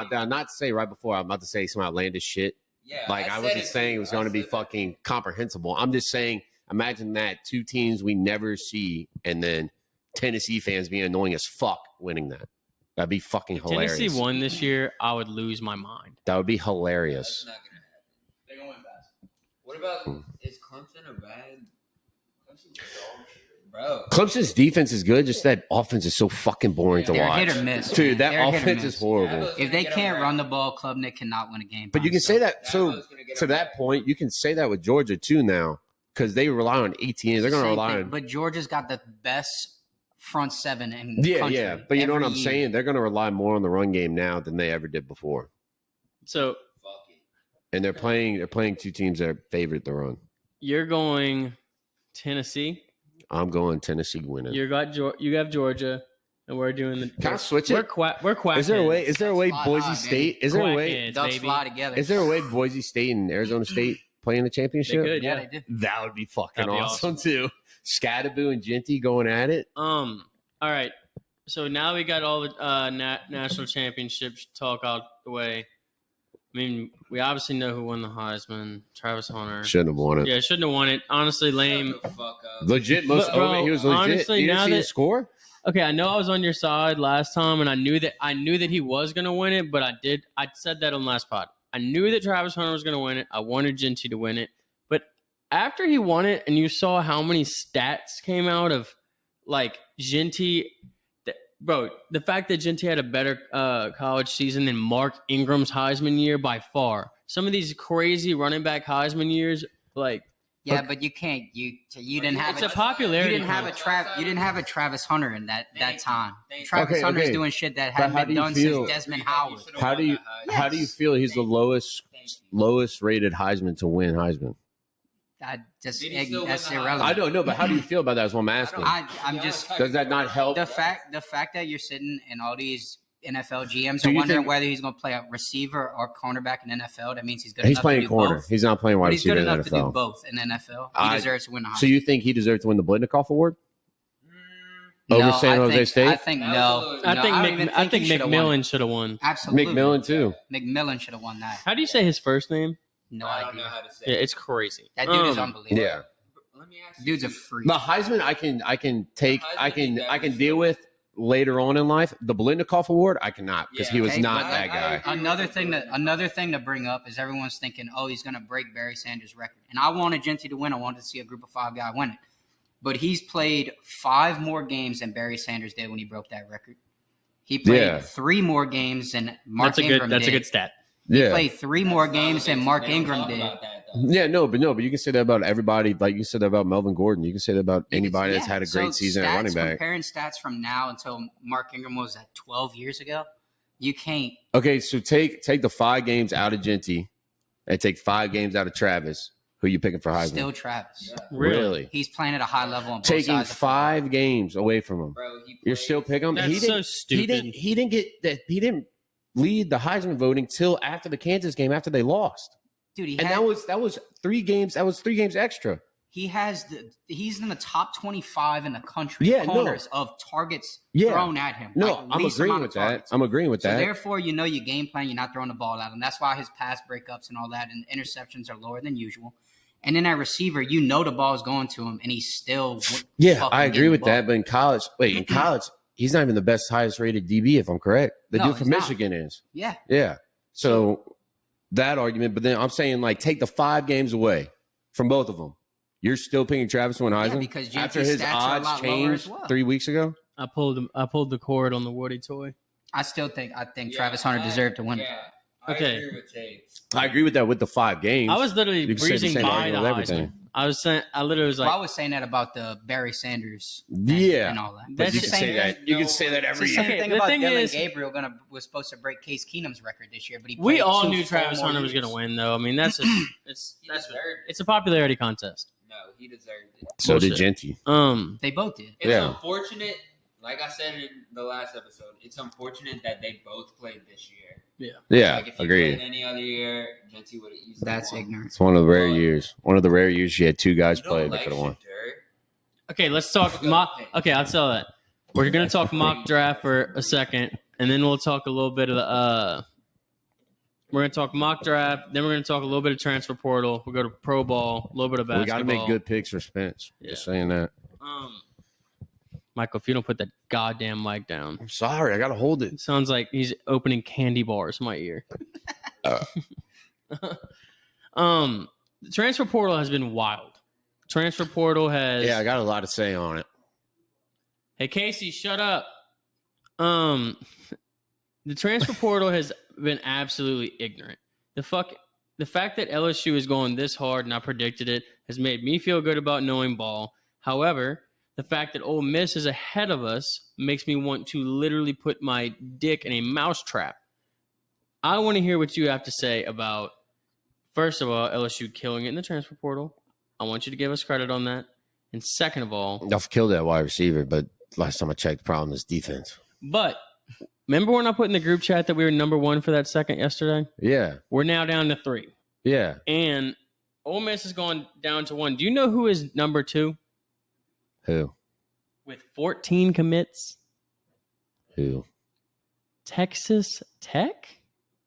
about Not to say right before I'm about to say some outlandish shit. Yeah. Like I wasn't saying it was going to be fucking comprehensible. I'm just saying, imagine that two teams we never see, and then Tennessee fans being annoying as fuck winning that. That'd be fucking If hilarious. Tennessee won this year, I would lose my mind. That would be That's hilarious. not gonna happen. They're gonna win fast. What about is Clemson a bad? Clemson's dog shit, bro. Clemson's defense is good, just that offense is so fucking boring to They're watch. hit or miss, Dude, man. that They're hit or offense miss. is horrible. If they can't run the ball, Klubnik cannot win a game. But by you can say himself. that. So to that point, you can say that with Georgia too now, because they rely on 18. They're going to Same rely thing, on. But Georgia's got the best front seven in Yeah, country yeah. But you know what every I'm year. saying? They're going to rely more on the run game now than they ever did before. So Fuck it. And they're playing two teams that favorite the run. you're going Tennessee. I'm going Tennessee winning. You have Georgia, and we're doing the. Can I switch We're it? we're quack. Is there a way? Is there a way That's Boise fine, State? Is there a way? Quackheads, Ducks baby. fly together. Is there a way Boise State and Arizona State play in the They championship? could, Yeah, yeah. they did. That would be fucking That'd be awesome too. Scattaboo and Genty going at it. All right. So now we got all the national championships talk out the way. I mean, we obviously know who won the Heisman. Travis Hunter. Shouldn't have won it. Yeah, shouldn't have won it. Honestly, lame. Shut the fuck up. Legit, most But, bro, he was legit. honestly, you didn't now see that- the score? Okay, I know I was on your side last time, and I knew that he was going to win it, but I said that on last pod. I knew that Travis Hunter was going to win it. I wanted Genty to win it. But after he won it, and you saw how many stats came out of, like, Genty, bro, the fact that Genty had a better college season than Mark Ingram's Heisman year by far. Some of these crazy running back Heisman years, like, Yeah, but you can't. You didn't have it's a popularity. You didn't have a Travis Hunter in that time. Thank you. Travis Okay, Hunter's okay. doing shit that But hadn't how been do you done feel- since Desmond Howard. How do you feel he's the lowest rated Heisman to win Heisman? That's Did he still win the irrelevant. I don't know, but how do you feel about that? Is what I'm asking. I'm just Does that not help? the fact that you're sitting and all these NFL GMs Do are you wondering think- whether he's going to play a receiver or cornerback in NFL. That means he's good He's enough playing to do corner. both. He's not playing wide But he's good receiver in the enough to do NFL. both in the NFL. He I- deserves to win the Heisman. So you think he deserves to win the Blitnikoff Award over No, San I Jose think- State? I think no. I No, think don't even I think he should've won. McMillan should have won. Absolutely, McMillan too. McMillan should have won that. How do you say his first name? No I don't know idea. how to say Yeah, it. it's crazy. That dude is Um, unbelievable. Yeah. Let me ask you. Dude's a freak. The Heisman I can take Heisman I can definitely deal with later on in life. The Blitnikoff Award I cannot because Yeah. he was Okay, not but that guy. Another thing to bring up is everyone's thinking, oh, he's going to break Barry Sanders' record. And I wanted Genty to win. I wanted to see a group of 5 guy win it. But he's played 5 more games than Barry Sanders did when he broke that record. He played Yeah. 3 more games than Mark That's a Ingram good. That's did. a good stat. Yeah. Played 3 more games than Mark They don't Ingram talk did. about that, though. Yeah, no, but you can say that about everybody. Like you said that about Melvin Gordon. You can say that about anybody that's had a great season at running back. Comparing stats from now until Mark Ingram was at 12 years ago, you can't. Okay, so take the 5 games out of Genty and take 5 games out of Travis. Who you picking for Heisman? Still Travis. Yeah. Really? He's playing at a high level on both Taking sides of the ball. 5 games away from him. Bro, he You're plays- still picking him. That's so stupid. He didn't get that. He didn't lead the Heisman voting till after the Kansas game after they lost. Dude, And that was 3 games. That was 3 games extra. he's in the top 25 in the country corners of targets thrown at him. No, I'm agreeing with that. I'm agreeing with that. So therefore, you know your game plan. You're not throwing the ball at him. That's why his pass breakups and all that and interceptions are lower than usual. And then that receiver, you know the ball is going to him, and he's still I agree with that. But in college, he's not even the best, highest rated DB, if I'm correct. The dude from Michigan is. Yeah. So that argument, but then I'm saying like take the 5 games away from both of them. You're still picking Travis Win Heisman because after his odds changed 3 weeks ago. I pulled the cord on the Woody toy. I think Travis Hunter deserved to win. Yeah, Okay. I agree with Tate. I agree with that with the 5 games. I was literally You can say the breezing same by the argument with Heisman. everything. I literally was like, I was saying that about the Barry Sanders and all that. But you That's can say that. You can say that every It's year. the same thing The about thing Dylan is- Gabriel was supposed to break Case Keenum's record this year, but he we played all 2 knew full Travis more Hunter was years. going to win, though. I mean, that's just He deserved it. it's a popularity contest. No, he deserved it. So did Bullshit. Genty. They both did. It's Yeah. unfortunate, like I said in the last episode, it's unfortunate that they both played this year. Yeah, Like if he agreed. played any other year, Genty would have easily That's won. ignorant. It's one of the rare years. One of the rare years you had 2 guys You don't play that like could have won. Shadur. Okay, let's talk mock. Okay, I'll tell that. We're going to talk mock draft for a second, and then we'll talk a little bit of the. We're going to talk mock draft. Then we're going to talk a little bit of transfer portal. We'll go to pro ball, a little bit of We got basketball. to make good picks for Spence. Just saying that. Michael, if you don't put that goddamn mic down, I'm sorry. I got to hold it. it sounds like he's opening candy bars in my ear. The transfer portal has been wild. Transfer portal has. Yeah, I got a lot to say on it. Hey Casey, shut up. The transfer portal has been absolutely ignorant. The fact that LSU is going this hard and I predicted it has made me feel good about knowing ball. However, the fact that Ole Miss is ahead of us makes me want to literally put my dick in a mousetrap. I want to hear what you have to say about, first of all, LSU killing it in the transfer portal. I want you to give us credit on that. And second of all, I've killed that wide receiver, but last time I checked, the problem is defense. but remember when I put in the group chat that we were number 1 for that second yesterday? Yeah. We're now down to 3. Yeah. And Ole Miss has gone down to 1. Do you know who is number 2? Who? With 14 commits? Who? Texas Tech?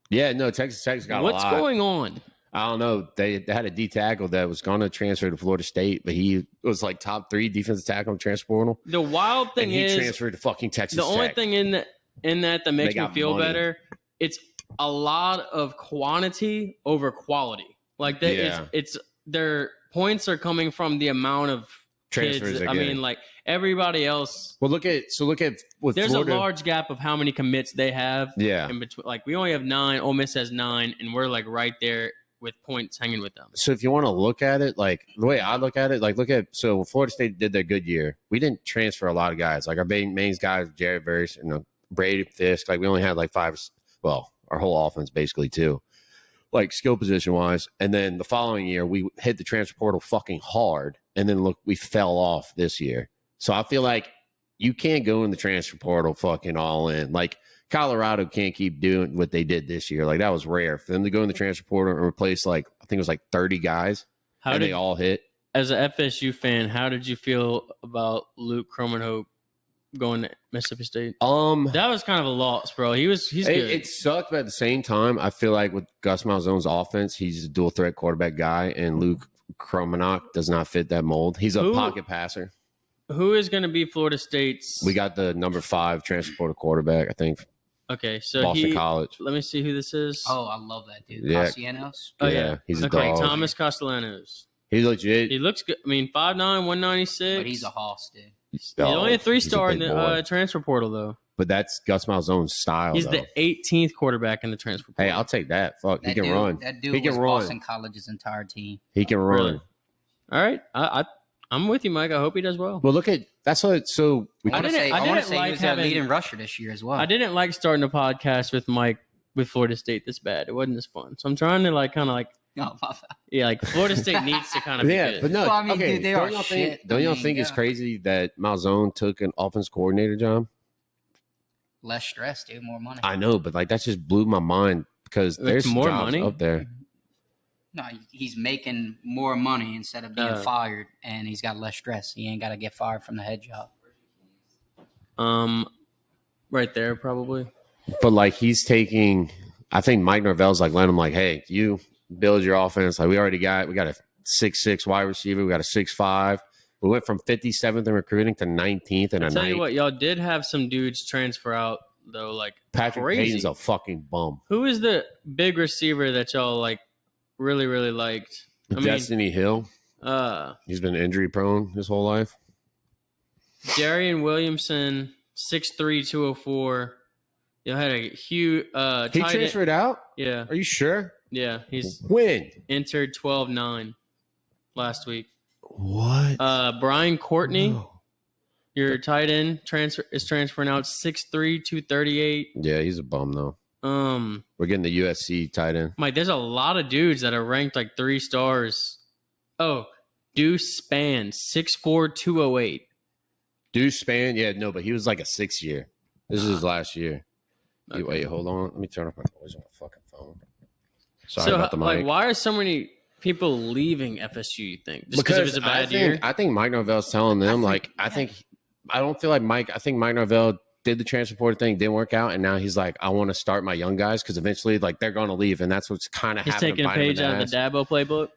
Yeah, no, Texas Tech's got What's a lot. going on? I don't know. They had a D tackle that was going to transfer to Florida State, but he was like top 3 defensive tackle in transfer portal. The wild thing And he is transferred to fucking Texas the only Tech. thing in that makes They me got feel money. better, it's a lot of quantity over quality. Like that Yeah. it's their points are coming from the amount of Transfers kids. they're I getting. mean, like everybody else, Well, look at with there's Florida. a large gap of how many commits they have. Yeah. In between, like we only have 9. Ole Miss has 9, and we're like right there with points hanging with them. So if you want to look at it, like the way I look at it, like so Florida State did their good year. We didn't transfer a lot of guys. Like our main guys, Jared Verse and Brady Fisk. Like we only had like 5. Well, our whole offense basically 2. Like skill position wise, and then the following year we hit the transfer portal fucking hard, and then look, we fell off this year. So I feel like you can't go in the transfer portal fucking all in. Like Colorado can't keep doing what they did this year. Like that was rare for them to go in the transfer portal and replace like I think it was like 30 guys, and they all hit. As a FSU fan, how did you feel about Luke Cromanhope going to Mississippi State? That was kind of a loss, bro. He's good. It sucked, but at the same time, I feel like with Gus Malzane's offense, he's a dual threat quarterback guy, and Luke Kromenhoek does not fit that mold. He's a pocket passer. Who is going to be Florida State's? We got the number 5 transfer portal quarterback, I think. Okay, so Boston College. Let me see who this is. Oh, I love that dude. Yeah. Castellanos. Oh, Yeah, he's a okay, dog. Thomas Castellanos. He's legit. He looks good. I mean, 5'9", 196. But he's a hoss, dude. He's only a 3-star in big the boy. transfer portal, though. But that's Gus Malzane's style. He's though. the 18th quarterback in the transfer portal. Hey, I'll take that. Fuck, he That can dude, run. That dude He can was run. Boston College's entire team. He can run. Really? All right, I'm with you, Mike. I hope he does well. Well, look at that's what. So we I want to say, I I want didn't to say like he was their having- leading rusher this year as well. I didn't like starting a podcast with Mike with Florida State this bad. It wasn't this fun. So I'm trying to No, my bad. like Florida State needs to kind of be yeah, good. but no. Well, I mean, okay, dude, they don't are y'all shit. think? Don't y'all I mean, think it's yeah. crazy that Malzone took an offense coordinator job? Less stress, dude. More money. I know, but like that just blew my mind because Like, there's more jobs money? up there. No, he's making more money instead of being fired, and he's got less stress. He ain't got to get fired from the head job. Right there, probably. But like he's taking, I think Mike Norvell's like letting him like, hey, you build your offense. Like we got a 6'6" wide receiver. We got a 6'5". We went from 57th in recruiting to 19th in a I'll tell night. you what, y'all did have some dudes transfer out though, like Patrick crazy. Payton's a fucking bum. Who is the big receiver that y'all like really, really liked? Destiny Hill. He's been injury prone his whole life. Darian Williamson, 6'3", 204. You had a huge He transferred out? Yeah. Are you sure? Yeah, he's when entered 12-9 last week. What? Brian Courtney, No. your tight end, is transferring out 6'3", 238. Yeah, he's a bum though. We're getting the USC tight end. Mike, there's a lot of dudes that are ranked like 3 stars. Oh, Deuce Spann, 6'4", 208. Deuce Spann, yeah, no, but he was like a 6th year. This is his last year. Okay. Wait, hold on. Let me turn off my noise on the fucking phone. Sorry So, about the mic. like, why are so many people leaving FSU, you think? Just because it was a bad year? I think Mike Norvell's telling them, I don't feel like Mike, I think Mike Norvell did the transfer portal thing, didn't work out, and now he's like, I want to start my young guys because eventually, like, they're going to leave, and that's what's kind of happening. He's taking a page out of the Dabo playbook?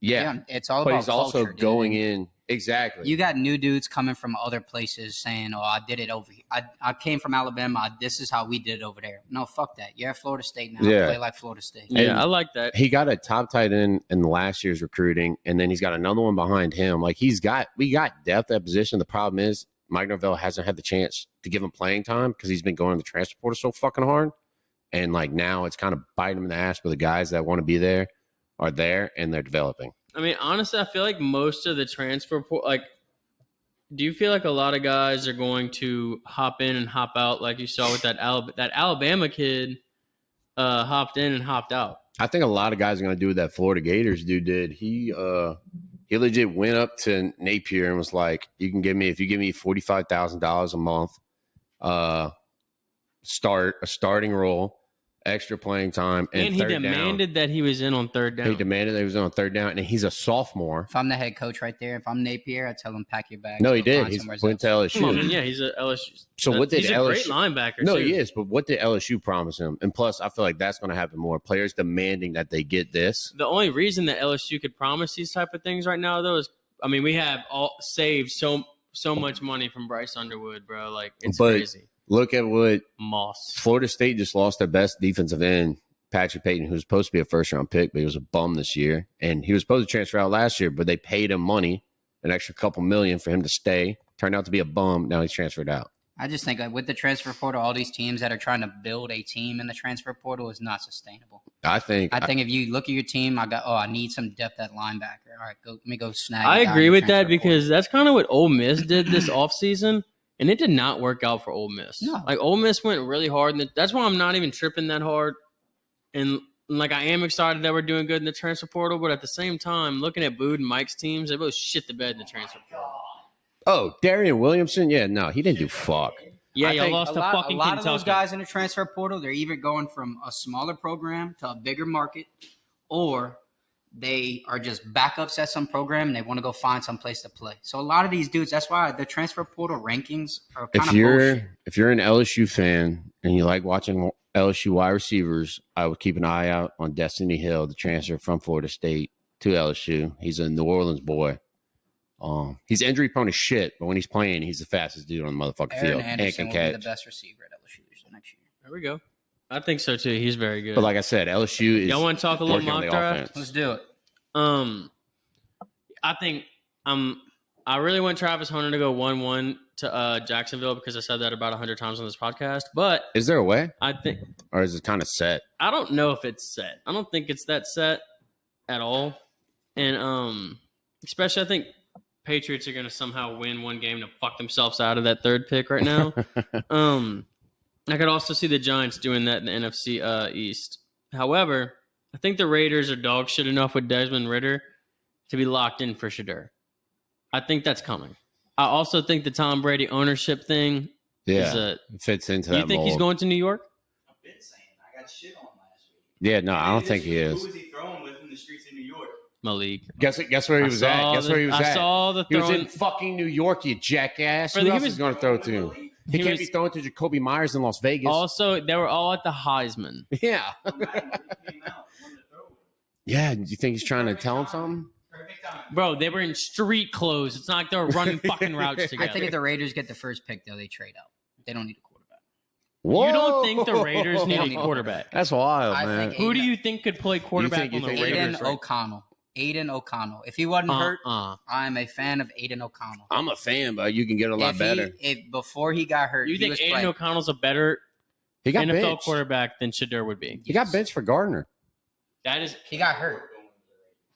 Yeah. It's all but about he's also culture, going dude. in. Exactly. You got new dudes coming from other places saying, "Oh, I did it over here. I came from Alabama. This is how we did it over there." No, fuck that. You're at Florida State now. Yeah. Play like Florida State. Yeah, And I like that. He got a top tight end in last year's recruiting, and then he's got another one behind him. Like we got depth at position. The problem is Mike Norvell hasn't had the chance to give him playing time because he's been going to the transfer portal so fucking hard. And like now it's kind of biting him in the ass, but the guys that want to be there are there and they're developing. I mean, honestly, I feel like most of the transfer portal, like, do you feel like a lot of guys are going to hop in and hop out like you saw with that Alabama kid hopped in and hopped out? I think a lot of guys are going to do what that Florida Gators dude did. He legit went up to Napier and was like, if you give me $45,000 a month, start a starting role, extra playing time, and he demanded that he was in on third down. He demanded that he was on third down, and he's a sophomore. If I'm the head coach right there, if I'm Napier, I tell him pack your bags. No, he did. He's went to LSU. Well, I mean, yeah, he's a LSU. So what did he's LSU? He's a great linebacker. No, too. he is. But what did LSU promise him? And plus, I feel like that's going to happen more. Players demanding that they get this. The only reason that LSU could promise these type of things right now, though, is I mean, we have all saved so much money from Bryce Underwood, bro. Like it's crazy. Look at what Moss. Florida State just lost their best defensive end, Patrick Payton, who was supposed to be a first-round pick, but he was a bum this year. And he was supposed to transfer out last year, but they paid him money, an extra couple million for him to stay. Turned out to be a bum. Now he's transferred out. I just think with the transfer portal, all these teams that are trying to build a team in the transfer portal is not sustainable. I think if you look at your team, I need some depth at linebacker. All right, let me go snag. I agree with that because that's kind of what Ole Miss did this offseason. And it did not work out for Ole Miss. No. Like, Ole Miss went really hard. And that's why I'm not even tripping that hard. And, like, I am excited that we're doing good in the transfer portal. But at the same time, looking at Bood and Mike's teams, they both shit the bed in the transfer portal. Oh, Darian Williamson? Yeah, no, he didn't do fuck. Yeah, y'all lost to fucking A lot Kentucky. of those guys in the transfer portal, they're either going from a smaller program to a bigger market, or they are just backups at some program and they want to go find some place to play. So a lot of these dudes, that's why the transfer portal rankings are kind of bullshit. If you're an LSU fan and you like watching LSU wide receivers, I would keep an eye out on Destiny Hill, the transfer from Florida State to LSU. He's a New Orleans boy. He's injury prone as shit, but when he's playing, he's the fastest dude on the motherfucking Aaron field. Anderson And will can be catch. the best receiver at LSU next year. There we go. I think so, too. He's very good. But like I said, LSU is y'all want to talk a little working on mock the draft? offense. Let's do it. I think I really want Travis Hunter to go 1-1 to Jacksonville because I said that about 100 times on this podcast. But Is there a way? I think Or is it kind of set? I don't know if it's set. I don't think it's that set at all. And especially I think Patriots are going to somehow win one game to fuck themselves out of that third pick right now. I could also see the Giants doing that in the NFC East. However, I think the Raiders are dog shit enough with Desmond Ridder to be locked in for Shedeur. I think that's coming. I also think the Tom Brady ownership thing Yeah, fits into that You think mold. he's going to New York? I've been saying I got shit on last week. Yeah, no, I don't think he is. Who is he throwing with in the streets of New York? Malik. Guess where he was at? Guess where he was I at? saw the He was throwing. in fucking New York, you jackass. Who He else was- is going to throw to? He can't be throwing to Jacoby Myers in Las Vegas. Also, they were all at the Heisman. Yeah. Yeah. Do you think he's trying to tell him something? Bro, they were in street clothes. It's not like they were running fucking routes together. I think if the Raiders get the first pick, though, they trade out. They don't need a quarterback. Whoa. You don't think the Raiders need a quarterback? That's wild, I man. think Who do you think could play quarterback you on the think Raiders? Aiden O'Connell. If he wasn't hurt, I'm a fan of Aiden O'Connell. I'm a fan, but you can get a lot better. If before he got hurt, You he think was Aiden playing. O'Connell's a better He got NFL benched. quarterback than Shedeur would be? He got benched for Gardner. That is. He got hurt.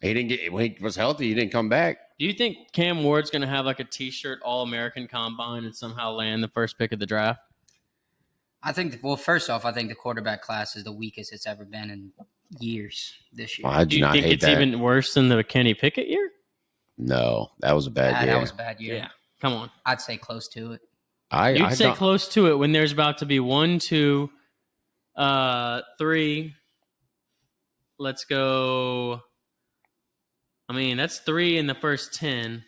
He didn't get. When he was healthy, he didn't come back. Do you think Cam Ward's going to have like a T-shirt All-American Combine and somehow land the first pick of the draft? I think. Well, first off, I think the quarterback class is the weakest it's ever been in years this year. Well, I Do do you not think hate it's that. even worse than the Kenny Pickett year? No, that was a bad year. That was a bad year. Yeah. Come on. I'd say close to it. You'd say don't- close to it when there's about to be 1, 2, 3. Let's go. I mean, that's 3 in the first 10.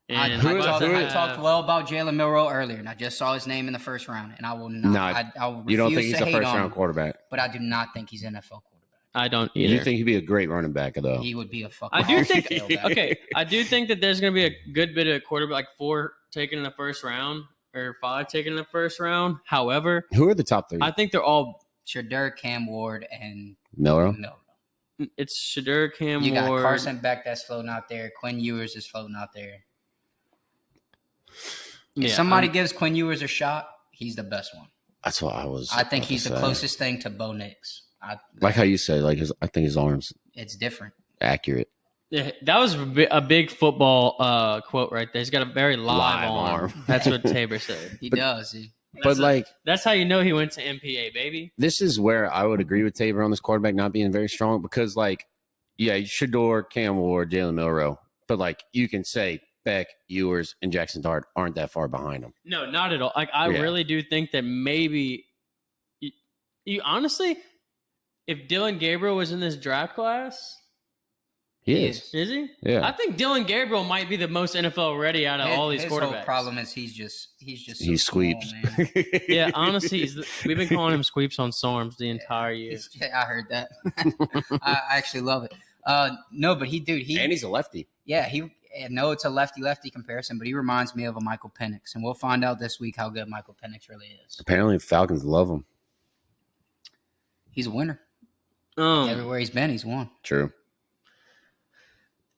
I And talked well about Jalen Milroe earlier, and I just saw his name in the first round, and I will not. No, I will You don't refuse think he's to a hate first on round him, quarterback? but I do not think he's an NFL quarterback. I don't either. You think he'd be a great running back, though? He would be a fucking. I do think tailback. okay. I do think that there's going to be a good bit of quarterback, like 4 taken in the first round or 5 taken in the first round. However, Who are the top 3? I think they're all. Shedeur, Cam Ward, and Miller. Milroe. It's Shedeur, Cam You got Ward. Carson Beck that's floating out there. Quinn Ewers is floating out there. If Yeah, somebody gives Quinn Ewers a shot, he's the best one. That's what I was. I think about he's to the say. closest thing to Bo Nix. Like how you say, like I think his arm's It's different. accurate. Yeah, that was a big football quote right there. He's got a very live arm. That's what Tabor said. He does. He- But like That's how you know he went to MPA, baby. this is where I would agree with Tabor on this quarterback not being very strong because like yeah, Shedeur, Cam Ward, Jalen Milroe, but like you can say Beck, Ewers, and Jackson Dart aren't that far behind him. No, not at all. Like I Yeah. really do think that maybe you honestly, if Dylan Gabriel was in this draft class, He is. is he? Yeah. I think Dylan Gabriel might be the most NFL ready out of all these his quarterbacks. whole problem is he's just so He small, sweeps. man. Yeah, honestly, we've been calling him sweeps on storms the entire year. I heard that. I actually love it. No, but he and he's a lefty. yeah, no, it's a lefty comparison, but he reminds me of a Michael Penix, and we'll find out this week how good Michael Penix really is. Apparently, Falcons love him. He's a winner. Um, Everywhere he's been, he's won. True.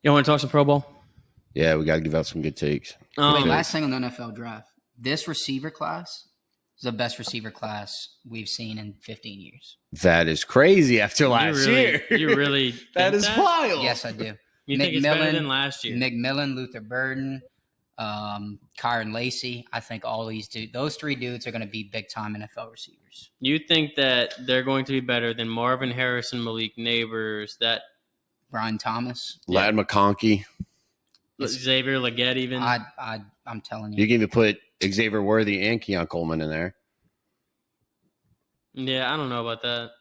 you want to talk some Pro Bowl? Yeah, we got to give out some good takes. Wait, Um, last thing on the NFL draft. This receiver class is the best receiver class we've seen in 15 years. That is crazy after last year. You really that think is wild. Yes, I do. You think it's better McMillan- than last year? McMillan, Luther Burden, Kyron Lacey. I think all those 3 dudes are going to be big time NFL receivers. You think that they're going to be better than Marvin Harrison, Malik Neighbors, that Brian Thomas. Lad McConkey. Xavier Legette, even? I'm telling you. You can even put Xavier Worthy and Keon Coleman in there. Yeah, I don't know about that.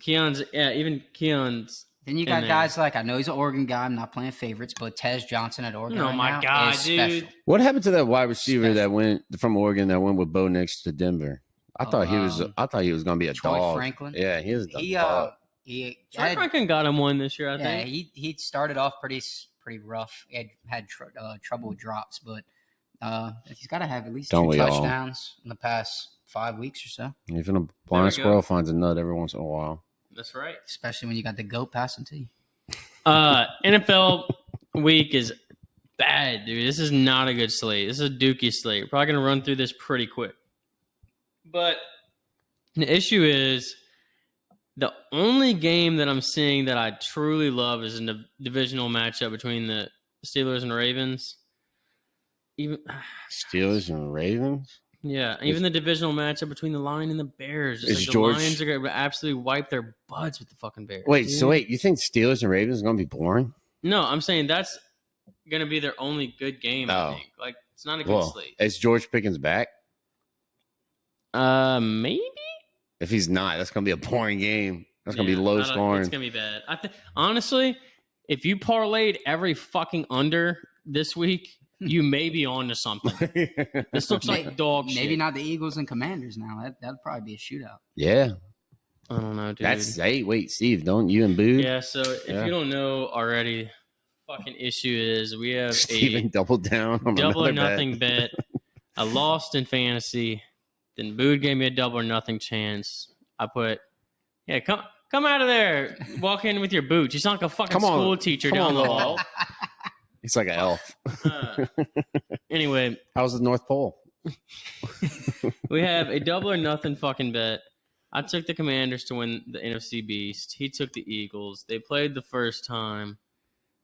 Even Keon's. Then you in got there. guys like, I know he's an Oregon guy. I'm not playing favorites, but Tez Johnson at Oregon. Oh right my now God, is dude. special. What happened to that wide receiver Special. that went from Oregon that went with Bo Nix to Denver? I thought he was going to be a Troy dog. Franklin. Yeah, he is a He dog. Troy had, Franklin got him one this year, I yeah, think. he started off pretty rough. He had trouble with drops, but he's got to have at least Don't 2 we all? touchdowns in the past 5 weeks or so. Even a There we blind go. squirrel finds a nut every once in a while. That's right. Especially when you got the goat passing to you. NFL week is bad, dude. This is not a good slate. This is a dookie slate. We're probably going to run through this pretty quick. But the issue is the only game that I'm seeing that I truly love is in the divisional matchup between the Steelers and Ravens. Even Steelers and Ravens? yeah, even the divisional matchup between the Lions and the Bears. It's Is like the George- Lions are going to absolutely wipe their butts with the fucking Bears. Wait, dude. so wait, you think Steelers and Ravens are going to be boring? No, I'm saying that's going to be their only good game, Oh. I think. Like, it's not a good Well, slate. is George Pickens back? Maybe? If he's not, that's going to be a boring game. That's gonna be low scoring. It's gonna be bad. Honestly, if you parlayed every fucking under this week, you may be on to something. This looks like dog shit. Maybe not the Eagles and Commanders now. That'd probably be a shootout. Yeah. I don't know, dude. That's wait, Steve, don't you and Boo? Yeah, so if you don't know already, fucking issue is we have Steven doubled down on double or another nothing bet. I lost in fantasy. Then Boo gave me a double or nothing chance. I put, come out of there. Walk in with your boots. You sound like a fucking school teacher down the hall. He's like an elf. Anyway. How's the North Pole? We have a double or nothing fucking bet. I took the Commanders to win the NFC Beast. He took the Eagles. They played the first time.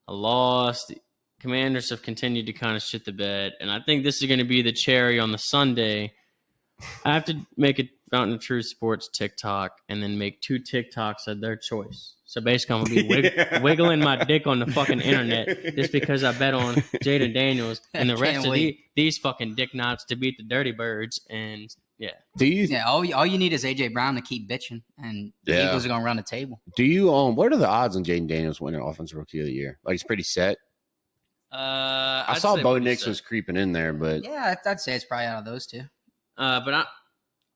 I lost. The Commanders have continued to kind of shit the bed. And I think this is going to be the cherry on the Sunday. I have to make a Fountain of Truth Sports TikTok and then make 2 TikToks of their choice. So basically, I'm going to be wiggling my dick on the fucking internet just because I bet on Jaden Daniels and the rest of these fucking dick knots to beat the Dirty Birds. And yeah. All you need is A.J. Brown to keep bitching, and the Eagles are going to run the table. Do you what are the odds on Jaden Daniels winning Offensive Rookie of the Year? Like, it's pretty set. I saw Bo Nix was creeping in there, but yeah, I'd say it's probably out of those two. But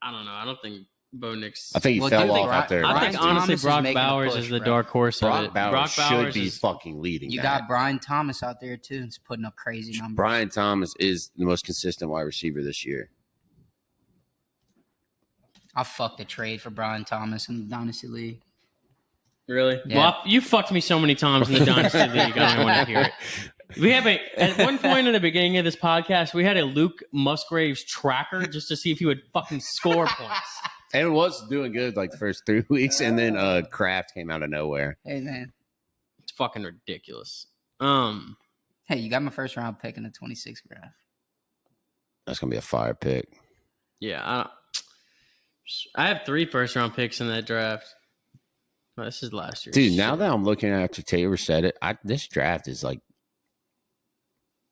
I don't know. I don't think Bo Nix. I think he fell off out there. I think honestly, Brock Bowers is the dark horse. Brock Bowers should be fucking leading. You got Brian Thomas out there too. He's putting up crazy numbers. Brian Thomas is the most consistent wide receiver this year. I fucked a trade for Brian Thomas in the Dynasty League. Really? Yeah. Well, you fucked me so many times in the Dynasty League. I don't want to hear it. We have at one point in the beginning of this podcast, we had a Luke Musgraves tracker just to see if he would fucking score points. And it was doing good like the first 3 weeks, and then Kraft came out of nowhere. Hey man, it's fucking ridiculous. Hey, you got my first round pick in the 26th draft. That's gonna be a fire pick. Yeah, I have 3 first round picks in that draft. Well, this is last year. Dude, now that I'm looking at after Taylor said it, this draft is like,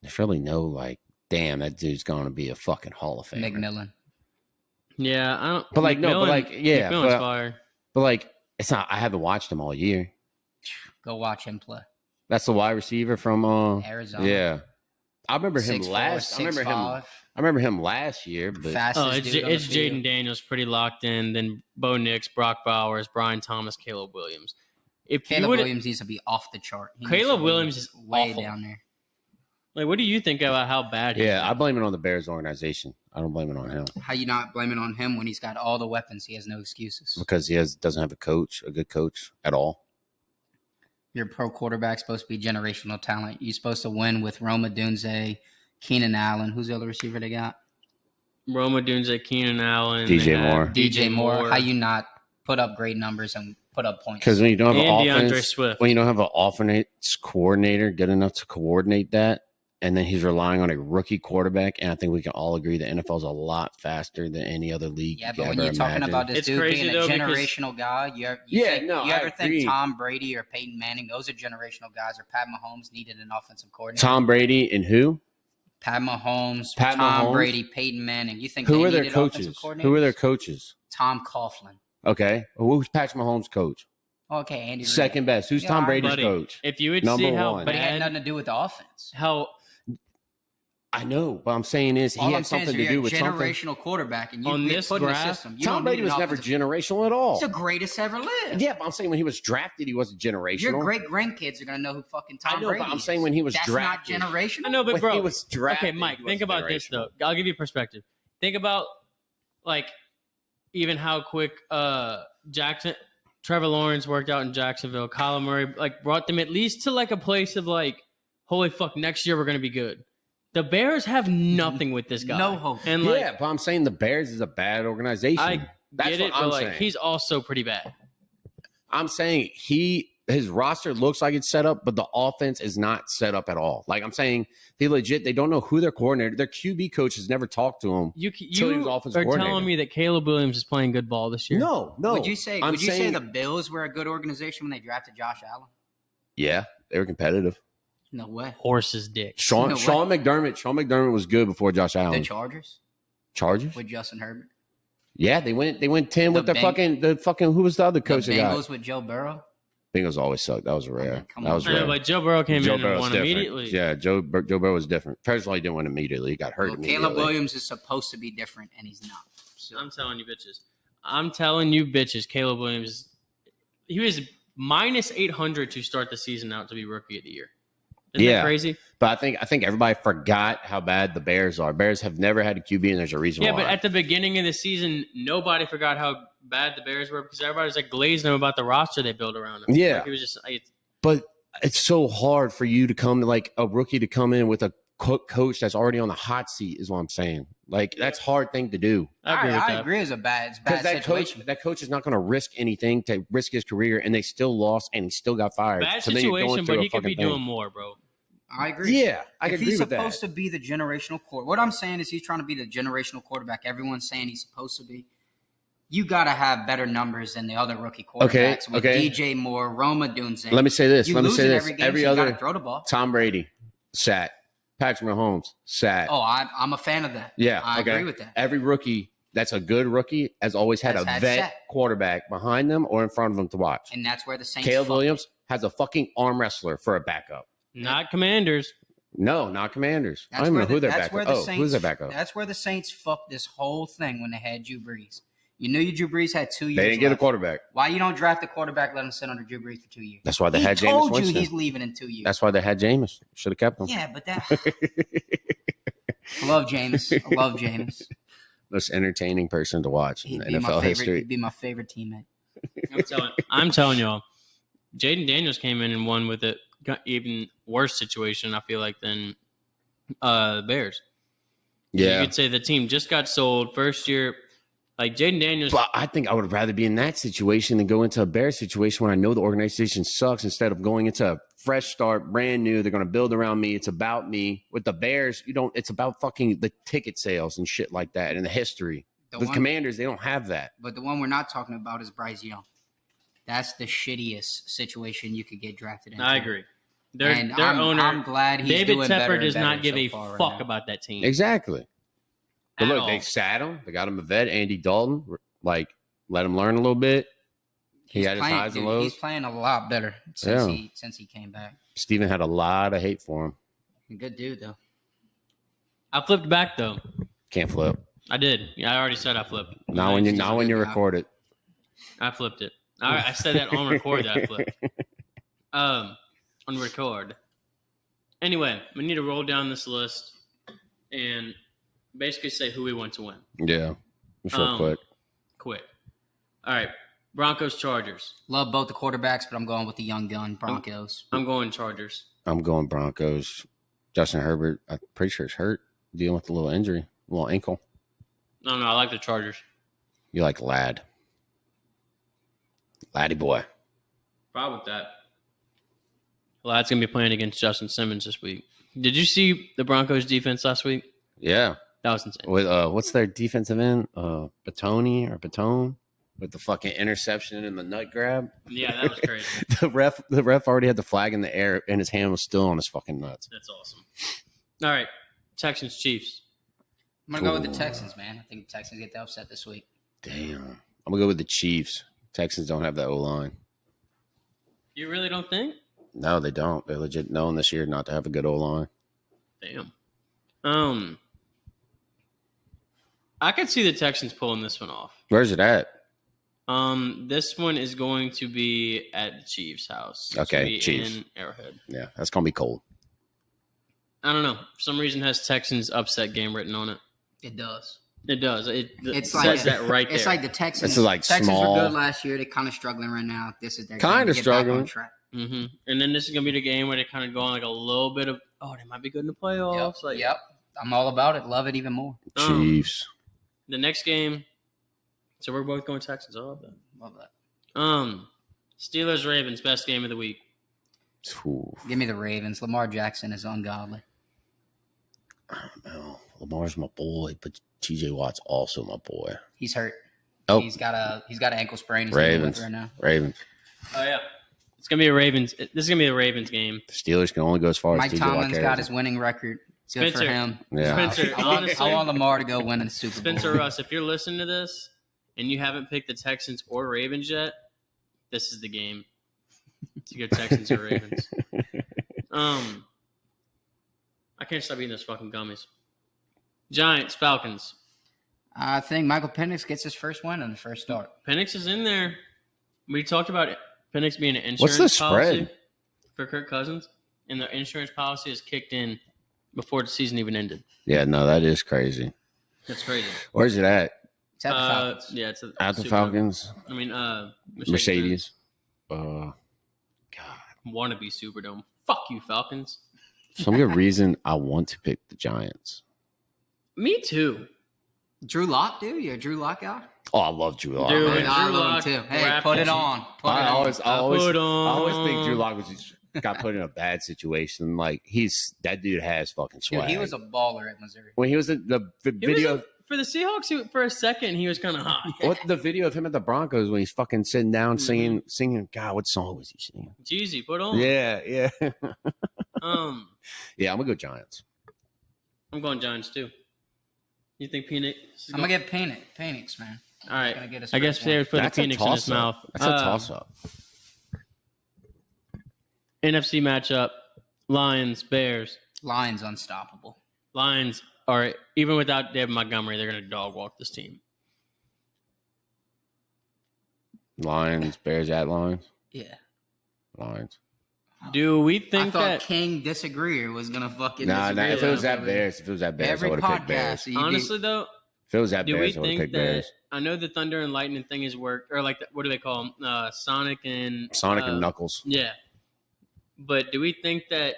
there's really no like, damn, that dude's going to be a fucking Hall of Famer. McMillan. Yeah, I don't. But like, McMillan's fire. But like, it's not. I haven't watched him all year. Go watch him play. That's the wide receiver from Arizona. Yeah, I remember him 6'4", last. 6'5". I remember him last year. But it's Jaden Daniels pretty locked in. Then Bo Nix, Brock Bowers, Brian Thomas, Caleb Williams. Caleb Williams needs to be off the chart. Caleb Williams is way awful. down there. Like, what do you think about how bad he is? I blame it on the Bears organization. I don't blame it on him. How you not blaming on him when he's got all the weapons? He has no excuses. Because he doesn't have a good coach at all. Your pro quarterback's supposed to be generational talent. You're supposed to win with Roma Dunze, Keenan Allen. Who's the other receiver they got? Roma Dunze, Keenan Allen. DJ Moore. How you not put up great numbers and put up points? Because when you don't have an offense, DeAndre Swift. When you don't have an offense coordinator good enough to coordinate that, and then he's relying on a rookie quarterback, and I think we can all agree the NFL is a lot faster than any other league. Yeah, but when you're talking about this dude being a generational guy, you ever think Tom Brady or Peyton Manning, those are generational guys, or Pat Mahomes needed an offensive coordinator? Tom Brady and who? Pat Mahomes, Tom Brady, Peyton Manning. You think who are their coaches? Who are their coaches? Tom Coughlin. Okay, who's Pat Mahomes' coach? Okay, Andy Reid. Second best. Who's Tom Brady's coach? If you would see how bad, it had nothing to do with the offense. I know, but I'm saying is he had something to do with something. Generational quarterback, and you on this put in the system. Tom Brady was never generational at all. He's the greatest ever lived. Yeah, but I'm saying when he was drafted, he wasn't generational. Your great grandkids are gonna know who fucking Tom Brady is. But I'm saying when he was drafted, that's not generational. I know, but bro, he was drafted. Okay, Mike, think about this though. I'll give you perspective. Think about like even how quick Trevor Lawrence worked out in Jacksonville. Kyler Murray like brought them at least to like a place of like, holy fuck, next year we're gonna be good. The Bears have nothing with this guy. No hope. And but I'm saying the Bears is a bad organization. I get it, but like he's also pretty bad. I'm saying his roster looks like it's set up, but the offense is not set up at all. Like I'm saying, they don't know who their coordinator, their QB coach has never talked to him. You are telling me that Caleb Williams is playing good ball this year? No. Would you say the Bills were a good organization when they drafted Josh Allen? Yeah, they were competitive. No way. Horse's dick. Sean McDermott was good before Josh Allen. The Chargers with Justin Herbert. Yeah, they went 10 with the fucking who was the other coach The they got? Bengals with Joe Burrow. Bengals always sucked. That was rare. mean, come That on. was I know, rare. but Joe Burrow came in and Burrow's won different. immediately. Yeah, Joe Burrow was different. First of all, he didn't win immediately. He got hurt immediately. Caleb Williams is supposed to be different, and he's not. So. I'm telling you, bitches. Caleb Williams, he was minus 800 to start the season out to be rookie of the year. Isn't that crazy? But I think everybody forgot how bad the Bears are. Bears have never had a QB, and there's a reason why. Yeah, but at the beginning of the season, nobody forgot how bad the Bears were because everybody was like glazing them about the roster they built around them. Yeah. Like, it was just. But it's so hard for you to come, like a rookie to come in with a coach that's already on the hot seat is what I'm saying. Like, that's a hard thing to do. I agree it's a bad situation. That coach is not going to risk anything to risk his career, and they still lost, and he still got fired. Bad situation, but he could be doing more, bro. I agree. Yeah, I agree with that. If he's supposed to be the generational quarterback, what I'm saying is he's trying to be the generational quarterback everyone's saying he's supposed to be. You got to have better numbers than the other rookie quarterbacks with DJ Moore, Roma Dunze. Let me say this. Every other throw the ball. Tom Brady sat. Patrick Mahomes sat. Oh, I'm a fan of that. Yeah, I agree with that. Every rookie that's a good rookie has always had vet quarterback behind them or in front of them to watch. And that's where the Saints. Caleb Williams has a fucking arm wrestler for a backup. Not Commanders. No, not Commanders. I don't even know who their backup. Who's their backup? That's where the Saints fucked this whole thing when they had Drew Brees. You knew Drew Brees had 2 years. They didn't get a quarterback. Why you don't draft a quarterback? Let him sit under Drew Brees for 2 years. That's why they had Jameis Winston. He told you he's leaving in 2 years. That's why they had Jameis. Should have kept him. Yeah, but that. I love Jameis. Most entertaining person to watch in NFL history. He'd be my favorite teammate. I'm telling y'all, Jaden Daniels came in and won with an even worse situation, I feel like, than the Bears. Yeah. You could say the team just got sold first year. Like Jaden Daniels. But I think I would rather be in that situation than go into a Bears situation when I know the organization sucks instead of going into a fresh start, brand new. They're going to build around me. It's about me. With the Bears, it's about fucking the ticket sales and shit like that and the history. The Commanders, they don't have that. But the one we're not talking about is Bryce Young. That's the shittiest situation you could get drafted in. I agree. Their owner, I'm glad he's David doing Tepper better does not give so a far fuck right about that team. Exactly. But look, all. they sat him. They got him a vet, Andy Dalton. Like, let him learn a little bit. He had his highs and lows. He's playing a lot better since he came back. Steven had a lot of hate for him. Good dude, though. I flipped back, though. Can't flip. I did. Yeah, I already said I flipped. Not when you record it. I flipped it. I said that on record that I flipped. On record. Anyway, we need to roll down this list and basically say who we want to win. Yeah. Quick. All right. Broncos, Chargers. Love both the quarterbacks, but I'm going with the young gun Broncos. I'm going Chargers. I'm going Broncos. Justin Herbert, I'm pretty sure it's hurt. Dealing with a little injury, a little ankle. No, I like the Chargers. You like Laddie boy. Problem with that. Ladd's going to be playing against Justin Simmons this week. Did you see the Broncos defense last week? Yeah. That was insane. With what's their defensive end? Batone with the fucking interception and the nut grab. Yeah, that was crazy. the ref already had the flag in the air and his hand was still on his fucking nuts. That's awesome. All right, Texans, Chiefs. I'm gonna go with the Texans, man. I think the Texans get the upset this week. Damn, I'm gonna go with the Chiefs. Texans don't have that O-line. You really don't think? No, they don't. They're legit known this year not to have a good O-line. Damn. I could see the Texans pulling this one off. Where's it at? This one is going to be at the Chiefs' house. Okay, Chiefs in Arrowhead. Yeah, that's gonna be cold. I don't know. For some reason, it has Texans upset game written on it. It does. It does. It it's says like that right there. It's like the Texans. This is like Texans small. were good last year. They're kind of struggling right now. This is their kind of struggling. Mm-hmm. And then this is gonna be the game where they kind of go on like a little bit of they might be good in the playoffs. Yep. I'm all about it. Love it even more. Chiefs. The next game. So we're both going Texans. I love that. Love that. Steelers Ravens best game of the week. Ooh. Give me the Ravens. Lamar Jackson is ungodly. I don't know. Lamar's my boy, but TJ Watt's also my boy. He's hurt. Oh, he's got an ankle sprain. He's Ravens right now. Ravens. Oh yeah, it's gonna be a Ravens. This is gonna be a Ravens game. The Steelers can only go as far Mike as TJ Watt Tomlin's carries got his winning record. Good Spencer, for him. Yeah. Spencer, I want Lamar to go win in the Super Bowl. Spencer Russ, if you're listening to this, and you haven't picked the Texans or Ravens yet, this is the game to go Texans or Ravens. I can't stop eating those fucking gummies. Giants, Falcons. I think Michael Penix gets his first win on the first start. Penix is in there. We talked about Penix being an insurance What's the policy spread? for Kirk Cousins, and the insurance policy is kicked in before the season even ended. Yeah, no, that is crazy. That's crazy. Where's it at? It's at the Falcons. Yeah, it's At the Superdome. Falcons? I mean, Mercedes. God. Want to be Superdome. Fuck you, Falcons. For some good reason, I want to pick the Giants. Me too. Drew Lock, dude? You're a Drew Lock guy? Oh, I love Drew Lock. Dude, man. I Drew love him Lock too. Hey, wrapped put it it on. Put it I on. always Put on. think Drew Lock got put in a bad situation. Like that dude has fucking swag. Dude, he was a baller at Missouri. when he was in the He video. was for the Seahawks, for a second, he was kind of hot. What the video of him at the Broncos when he's fucking sitting down singing? God, what song was he singing? Jeezy, put on. Yeah. Yeah, Yeah, I'm gonna go Giants. I'm going Giants too. You think Penix? I'm going to get Penix, man. All right. Gonna get his I guess first they one. would put That's the a Penix in his toss-up. mouth. That's a toss-up. NFC matchup: Lions, Bears. Lions unstoppable. Lions are, even without David Montgomery, they're going to dog walk this team. Lions, Bears at Lions. Yeah. Lions. Do we I think thought that? King Disagreeer was going to fucking Nah, disagree if it was with that me. Bears, I Every would have picked Bears. podcast. you Honestly, though, If it was that do we Bears, I would have think picked that? Bears. I know the Thunder and Lightning thing has worked, or like what do they call them? Sonic and Knuckles. Yeah, but do we think that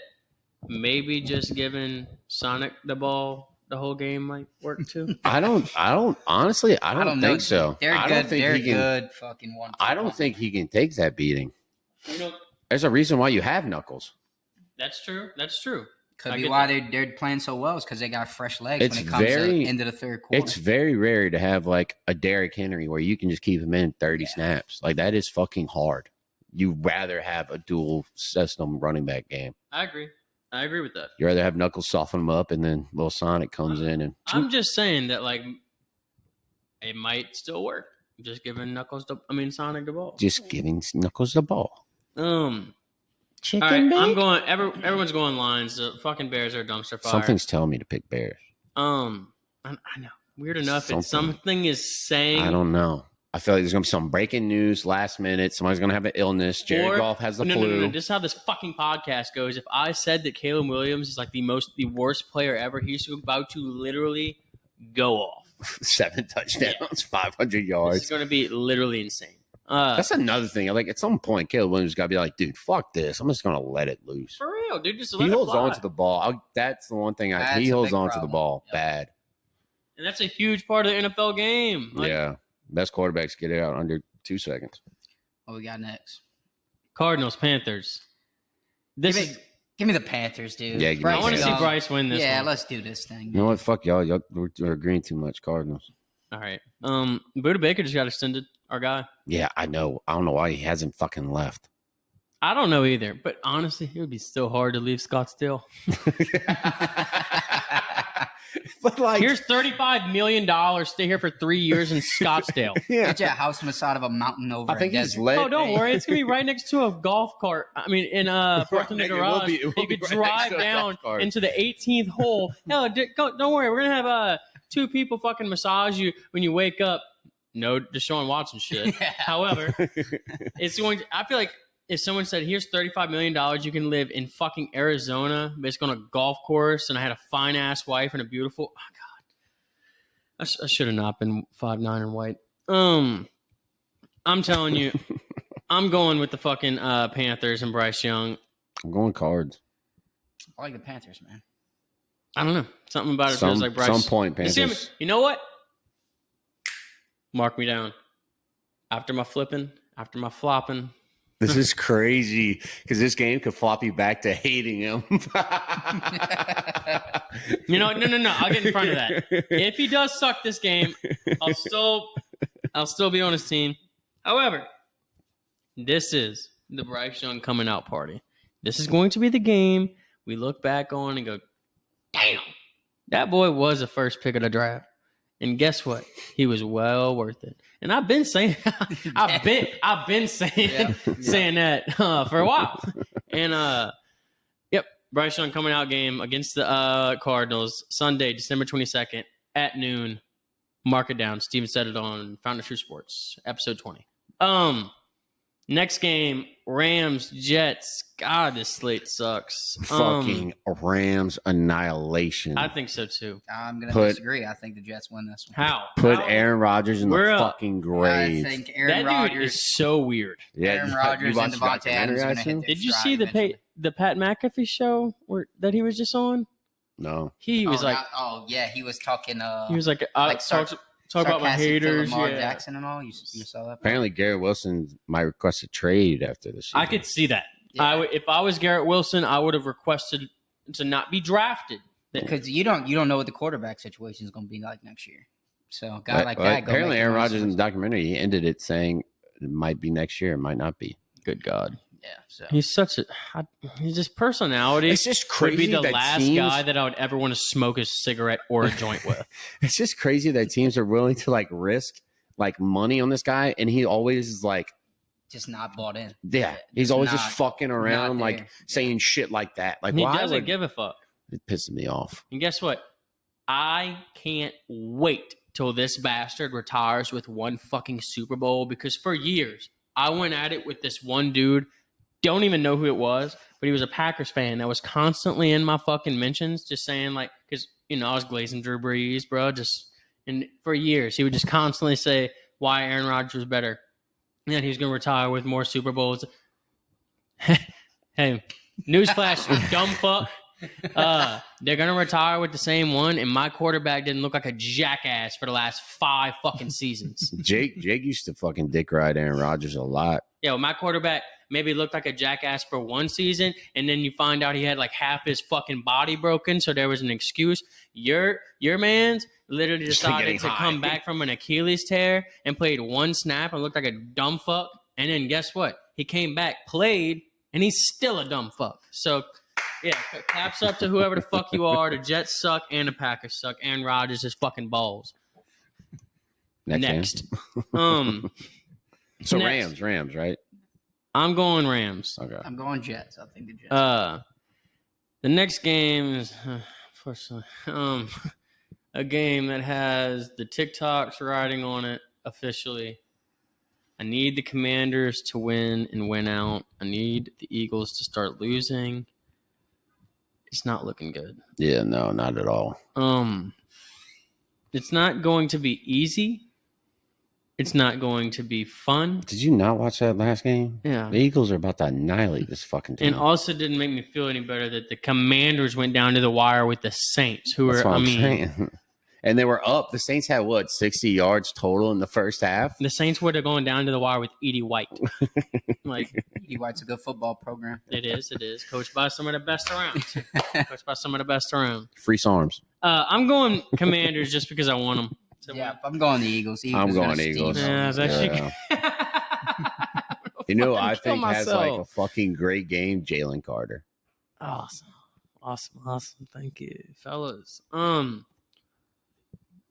maybe just giving Sonic the ball the whole game might work too? I don't honestly, I don't know. think so. They're I good. don't think They're he can. good fucking one. I don't think he can take that beating. You know, There's a reason why you have Knuckles. that's true. That's true. Could I be get why that. they're playing so well is because they got fresh legs It's when it comes very- to into the third quarter. It's very rare to have like a Derrick Henry where you can just keep him in 30 Yeah. snaps. Like that is fucking hard. You'd rather have a dual system running back game. I agree. I agree with that. You'd rather have Knuckles soften him up and then little Sonic comes in and I'm just saying that like it might still work. Just giving Sonic the ball. just giving Knuckles the ball. Chicken All right, bake? I'm going. Everyone's going Lions. The fucking Bears are a dumpster fire. Something's telling me to pick Bears. I know. Weird enough, something is saying. I don't know. I feel like there's gonna be some breaking news last minute. Somebody's gonna have an illness. Jared Goff has the flu. No. This is how this fucking podcast goes. If I said that Caleb Williams is like the worst player ever, he's about to literally go off. 7 touchdowns, 500 This is yards. going to be literally insane. That's another thing. Like at some point, Caleb Williams got to be like, dude, fuck this. I'm just gonna let it loose. For real, dude. Just He let it holds fly. on to the ball. That's the one thing That's he a holds big on to the problem. ball Yep. bad. And that's a huge part of the NFL game. Like, Yeah, best quarterbacks get it out under 2 seconds. What we got next? Cardinals, Panthers. Give me the Panthers, dude. Yeah, give me I Bryce want to see Young. Bryce win this Yeah, one. let's do this thing. You know what? Fuck y'all. We're agreeing too much. Cardinals. All right. Buda Baker just got extended. Our guy. Yeah, I know. I don't know why he hasn't fucking left. I don't know either, but honestly, it would be still hard to leave Scottsdale. But like, Here's $35 million. Stay here for 3 years in Scottsdale. yeah, Get you a house on the side of a mountain over I think a he's desert. led. Oh, don't worry. It's going to be right next to a golf cart. I mean, parked in the It will garage. be- it will You be could right next drive to a down golf cart. into the 18th hole. Hell, don't worry. We're going to have 2 people fucking massage you when you wake up. No Deshaun Watson shit. Yeah. However, it's going to, I feel like if someone said, here's $35 million, you can live in fucking Arizona, basically on a golf course, and I had a fine ass wife and a beautiful, oh God, I should have not been 5'9" and white. I'm telling you, I'm going with the fucking Panthers and Bryce Young. I'm going Cards. I like the Panthers, man. I don't know. Something about it feels like Bryce. Some point, You see him- Panthers. You know what? Mark me down. After my flipping, after my flopping. This is crazy because this game could flop you back to hating him. You know, no. I'll get in front of that. If he does suck this game, I'll still be on his team. However, this is the Bryce Young coming out party. This is going to be the game we look back on and go, damn, that boy was a first pick of the draft. And guess what? He was well worth it. And I've been saying, I've been saying, saying that for a while. And yep, Bryce Young coming out game against the Cardinals Sunday, December 22nd at noon. Mark it down. Steven said it on Fountain of True Sports, episode 20. Next game, Rams, Jets. God, this slate sucks. Fucking Rams annihilation. I think so too. I'm going to disagree. I think the Jets win this one. How? Put Aaron Rodgers in the fucking grave. I think Aaron that Rodgers dude is so weird. Yeah, Aaron Rodgers and Devontae Adams are going to hit their Did you stride see eventually. the Pat McAfee show that he was just on? No. He was like, he was talking. he was like, talk about my sarcastic to haters. Lamar Yeah. Jackson and all. You saw that? Apparently, Garrett Wilson might request a trade after this season. I could see that. Yeah. If I was Garrett Wilson, I would have requested to not be drafted. Because you don't know what the quarterback situation is going to be like next year. So a guy like that. Apparently, Aaron Rodgers in the is documentary, he ended it saying it might be next year, it might not be. Good God. Yeah. So He's such a. His just personality. It's just would crazy be the that last teams- guy that I would ever want to smoke a cigarette or a joint with. It's just crazy that teams are willing to like risk like money on this guy, and he always is like, just not bought in. yeah, he's always just not- fucking around, not like there. saying shit like that. Like, He why doesn't would give a fuck. it pisses me off? And guess what? I can't wait till this bastard retires with one fucking Super Bowl, because for years I went at it with this one dude. Don't even know who it was, but he was a Packers fan that was constantly in my fucking mentions, just saying like, because I was glazing Drew Brees, bro. And for years he would just constantly say why Aaron Rodgers was better, and that he was going to retire with more Super Bowls. Hey, newsflash, you dumb fuck. They're gonna retire with the same one, and my quarterback didn't look like a jackass for the last 5 fucking seasons. Jake used to fucking dick ride Aaron Rodgers a lot. Yeah, well, my quarterback maybe looked like a jackass for one season, and then you find out he had like half his fucking body broken, so there was an excuse. Your man's literally decided getting to high. come back from an Achilles tear and played one snap and looked like a dumb fuck, and then guess what? He came back, played, and he's still a dumb fuck. So. Yeah, claps up to whoever the fuck you are. The Jets suck and the Packers suck. Aaron Rodgers is fucking balls. Next. So Next. Rams, right? I'm going Rams. Okay. I'm going Jets. I think the Jets. The next game is a game that has the TikToks riding on it officially. I need the Commanders to win and win out. I need the Eagles to start losing. It's not looking good. Yeah, no, not at all. It's not going to be easy. It's not going to be fun. Did you not watch that last game? Yeah. The Eagles are about to annihilate this fucking team. And also didn't make me feel any better that the Commanders went down to the wire with the Saints, who That's are, what I'm saying. And they were up. The Saints had, 60 yards total in the first half? the Saints would have gone down to the wire with Edie White. Like, Edie White's a good football program. it is. Coached by some of the best around. Freeze arms. I'm going Commanders just because I want them. Yeah, I'm going the Eagles. I'm going Eagles. Yeah, it's actually. You know, I Kill think has like a myself. fucking great game, Jalen Carter. Awesome. Thank you, fellas.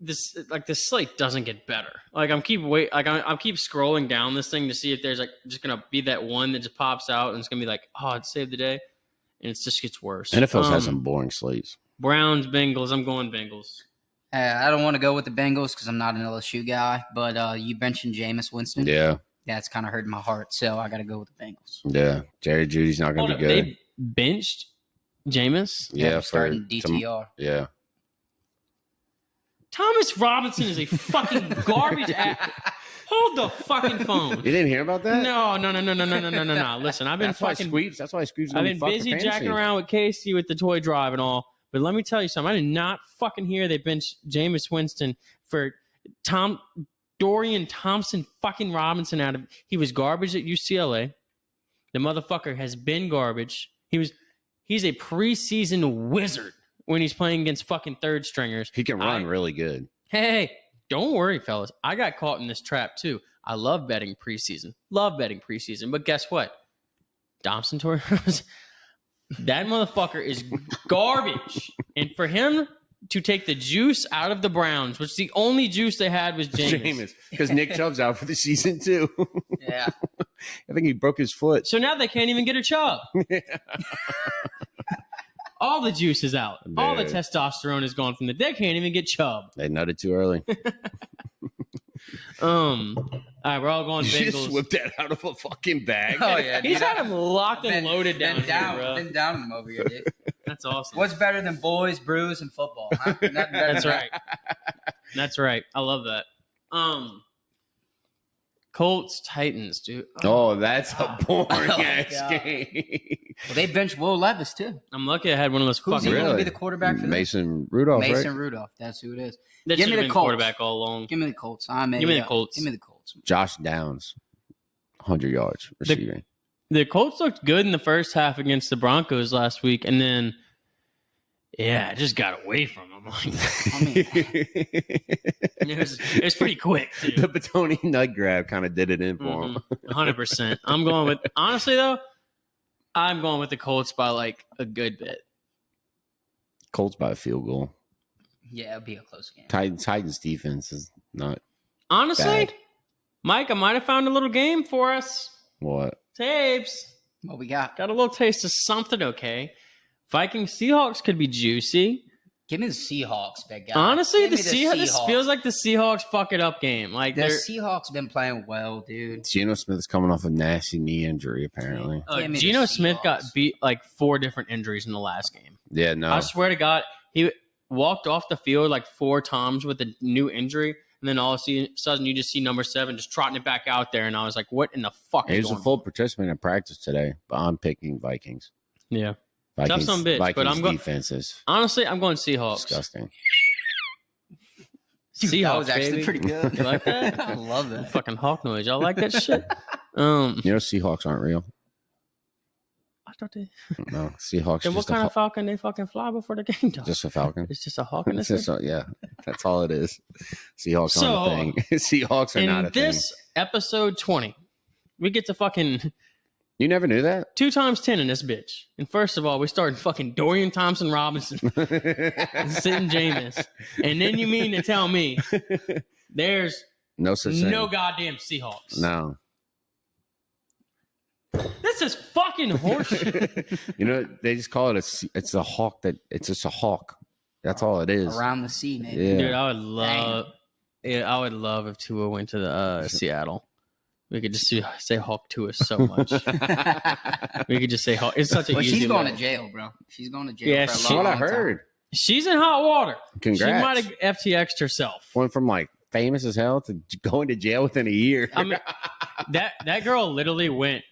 This slate doesn't get better. Like I'm keep scrolling down this thing to see if there's like just gonna be that one that just pops out and it's gonna be like, oh, it saved the day, and it just gets worse. NFL's has some boring slates. Browns, Bengals. I'm going Bengals. I don't want to go with the Bengals because I'm not an LSU guy, but you mentioned Jameis Winston. Yeah, That's kind of hurting my heart, so I got to go with the Bengals. yeah. Jerry Judy's not going to be good. They benched Jameis. Yeah, They're starting DTR. Yeah. Thomas Robinson is a fucking garbage actor. Hold the fucking phone. You didn't hear about that? No. Listen, I've been That's why fucking. Squeeps. That's why Squeeps. I've been busy jacking around with Casey with the toy drive and all. But let me tell you something. I did not fucking hear they benched Jameis Winston for Dorian Thompson fucking Robinson out of. He was garbage at UCLA. The motherfucker has been garbage. He's a preseason wizard when he's playing against fucking third stringers. He can run really good. Hey, don't worry, fellas. I got caught in this trap too. I love betting preseason. But guess what? Dobson Torres, that motherfucker is garbage. And for him to take the juice out of the Browns, which the only juice they had was Jameis. Because Nick Chubb's out for the season too. Yeah. I think he broke his foot. So now they can't even get a Chubb. All the juice is out. All the Dude. testosterone is gone from the. They can't even get Chubb. They nutted too early. All right, we're all going You just Bengals. whipped that out of a fucking bag. Oh yeah. He's dude. had him locked and loaded down been here, down, bro. been down him over here, dude. That's awesome. What's better than boys, brews, and football? Huh? Nothing better That's than right. That's right. I love that. Colts Titans, dude. Oh, that's a boring Oh, ass God. game. Well, they benched Will Levis too. I'm lucky I had one of those Who's fucking. he going to Really? be the quarterback for them? Mason Rudolph, Mason right? Rudolph. That's who it is. That Give should me have the been Colts. quarterback all along. Give me the Colts. Give me the Colts. Give me the Colts. Josh Downs, 100 yards receiving. The Colts looked good in the first half against the Broncos last week, and then, yeah, I just got away from them. Like, I mean, it was pretty quick, too. The Batoni nut grab kind of did it in for him. 100%. I'm going with, honestly, though, I'm going with the Colts by like a good bit. Colts by a field goal. yeah, it'll be a close game. Titans defense is not Honestly, bad. Mike, I might have found a little game for us. What? Tapes. What we got? Got a little taste of something, okay? Vikings Seahawks could be juicy. Give me the Seahawks, big guy. Honestly, Give the me Seahawks. This feels like the Seahawks fuck it up game. Like the they're Seahawks been playing well, dude. Geno Smith's coming off a nasty knee injury, apparently. Give me the Geno Smith got Seahawks. beat like 4 different injuries in the last game. Yeah, no. I swear to God, he walked off the field like 4 times with a new injury, and then all of a sudden you just see number 7 just trotting it back out there, and I was like, "What in the fuck?" He is was a going full participant in practice today, but I'm picking Vikings. on? Yeah, Vikings, son of a bitch, but Vikings I'm go- defense is honestly, I'm going Seahawks. disgusting. Seahawks, that was actually baby. pretty good. You like that? I love that. Fucking hawk noise. Y'all like that shit? You know, Seahawks aren't real. I thought they. No, Seahawks Then what just kind a, of falcon they fucking fly before the game time? just a falcon. It's just a hawk in It's this. just yeah, that's all it is. Seahawks So, aren't a thing. Seahawks are not In a thing. this episode 20, we get to fucking You never knew that? 2 times 10 in this bitch. And first of all, we started fucking Dorian Thompson Robinson and Sid Jameis. And then you mean to tell me there's No such thing. no goddamn Seahawks. No. This is fucking horseshit. You know, they just call it it's a hawk it's just a hawk. That's all it is. Around the sea, maybe. Yeah. Dude, I would love if Tua went to the Seattle. We could just say Hawk Tua so much. We could just say Hawk. It's such a Well, easy she's going look. to jail, bro. She's going to jail Yeah, for a she- That's long, what I long time. heard. She's in hot water. Congrats. She might have FTX'd herself. Went from like famous as hell to going to jail within a year. I mean, that girl literally went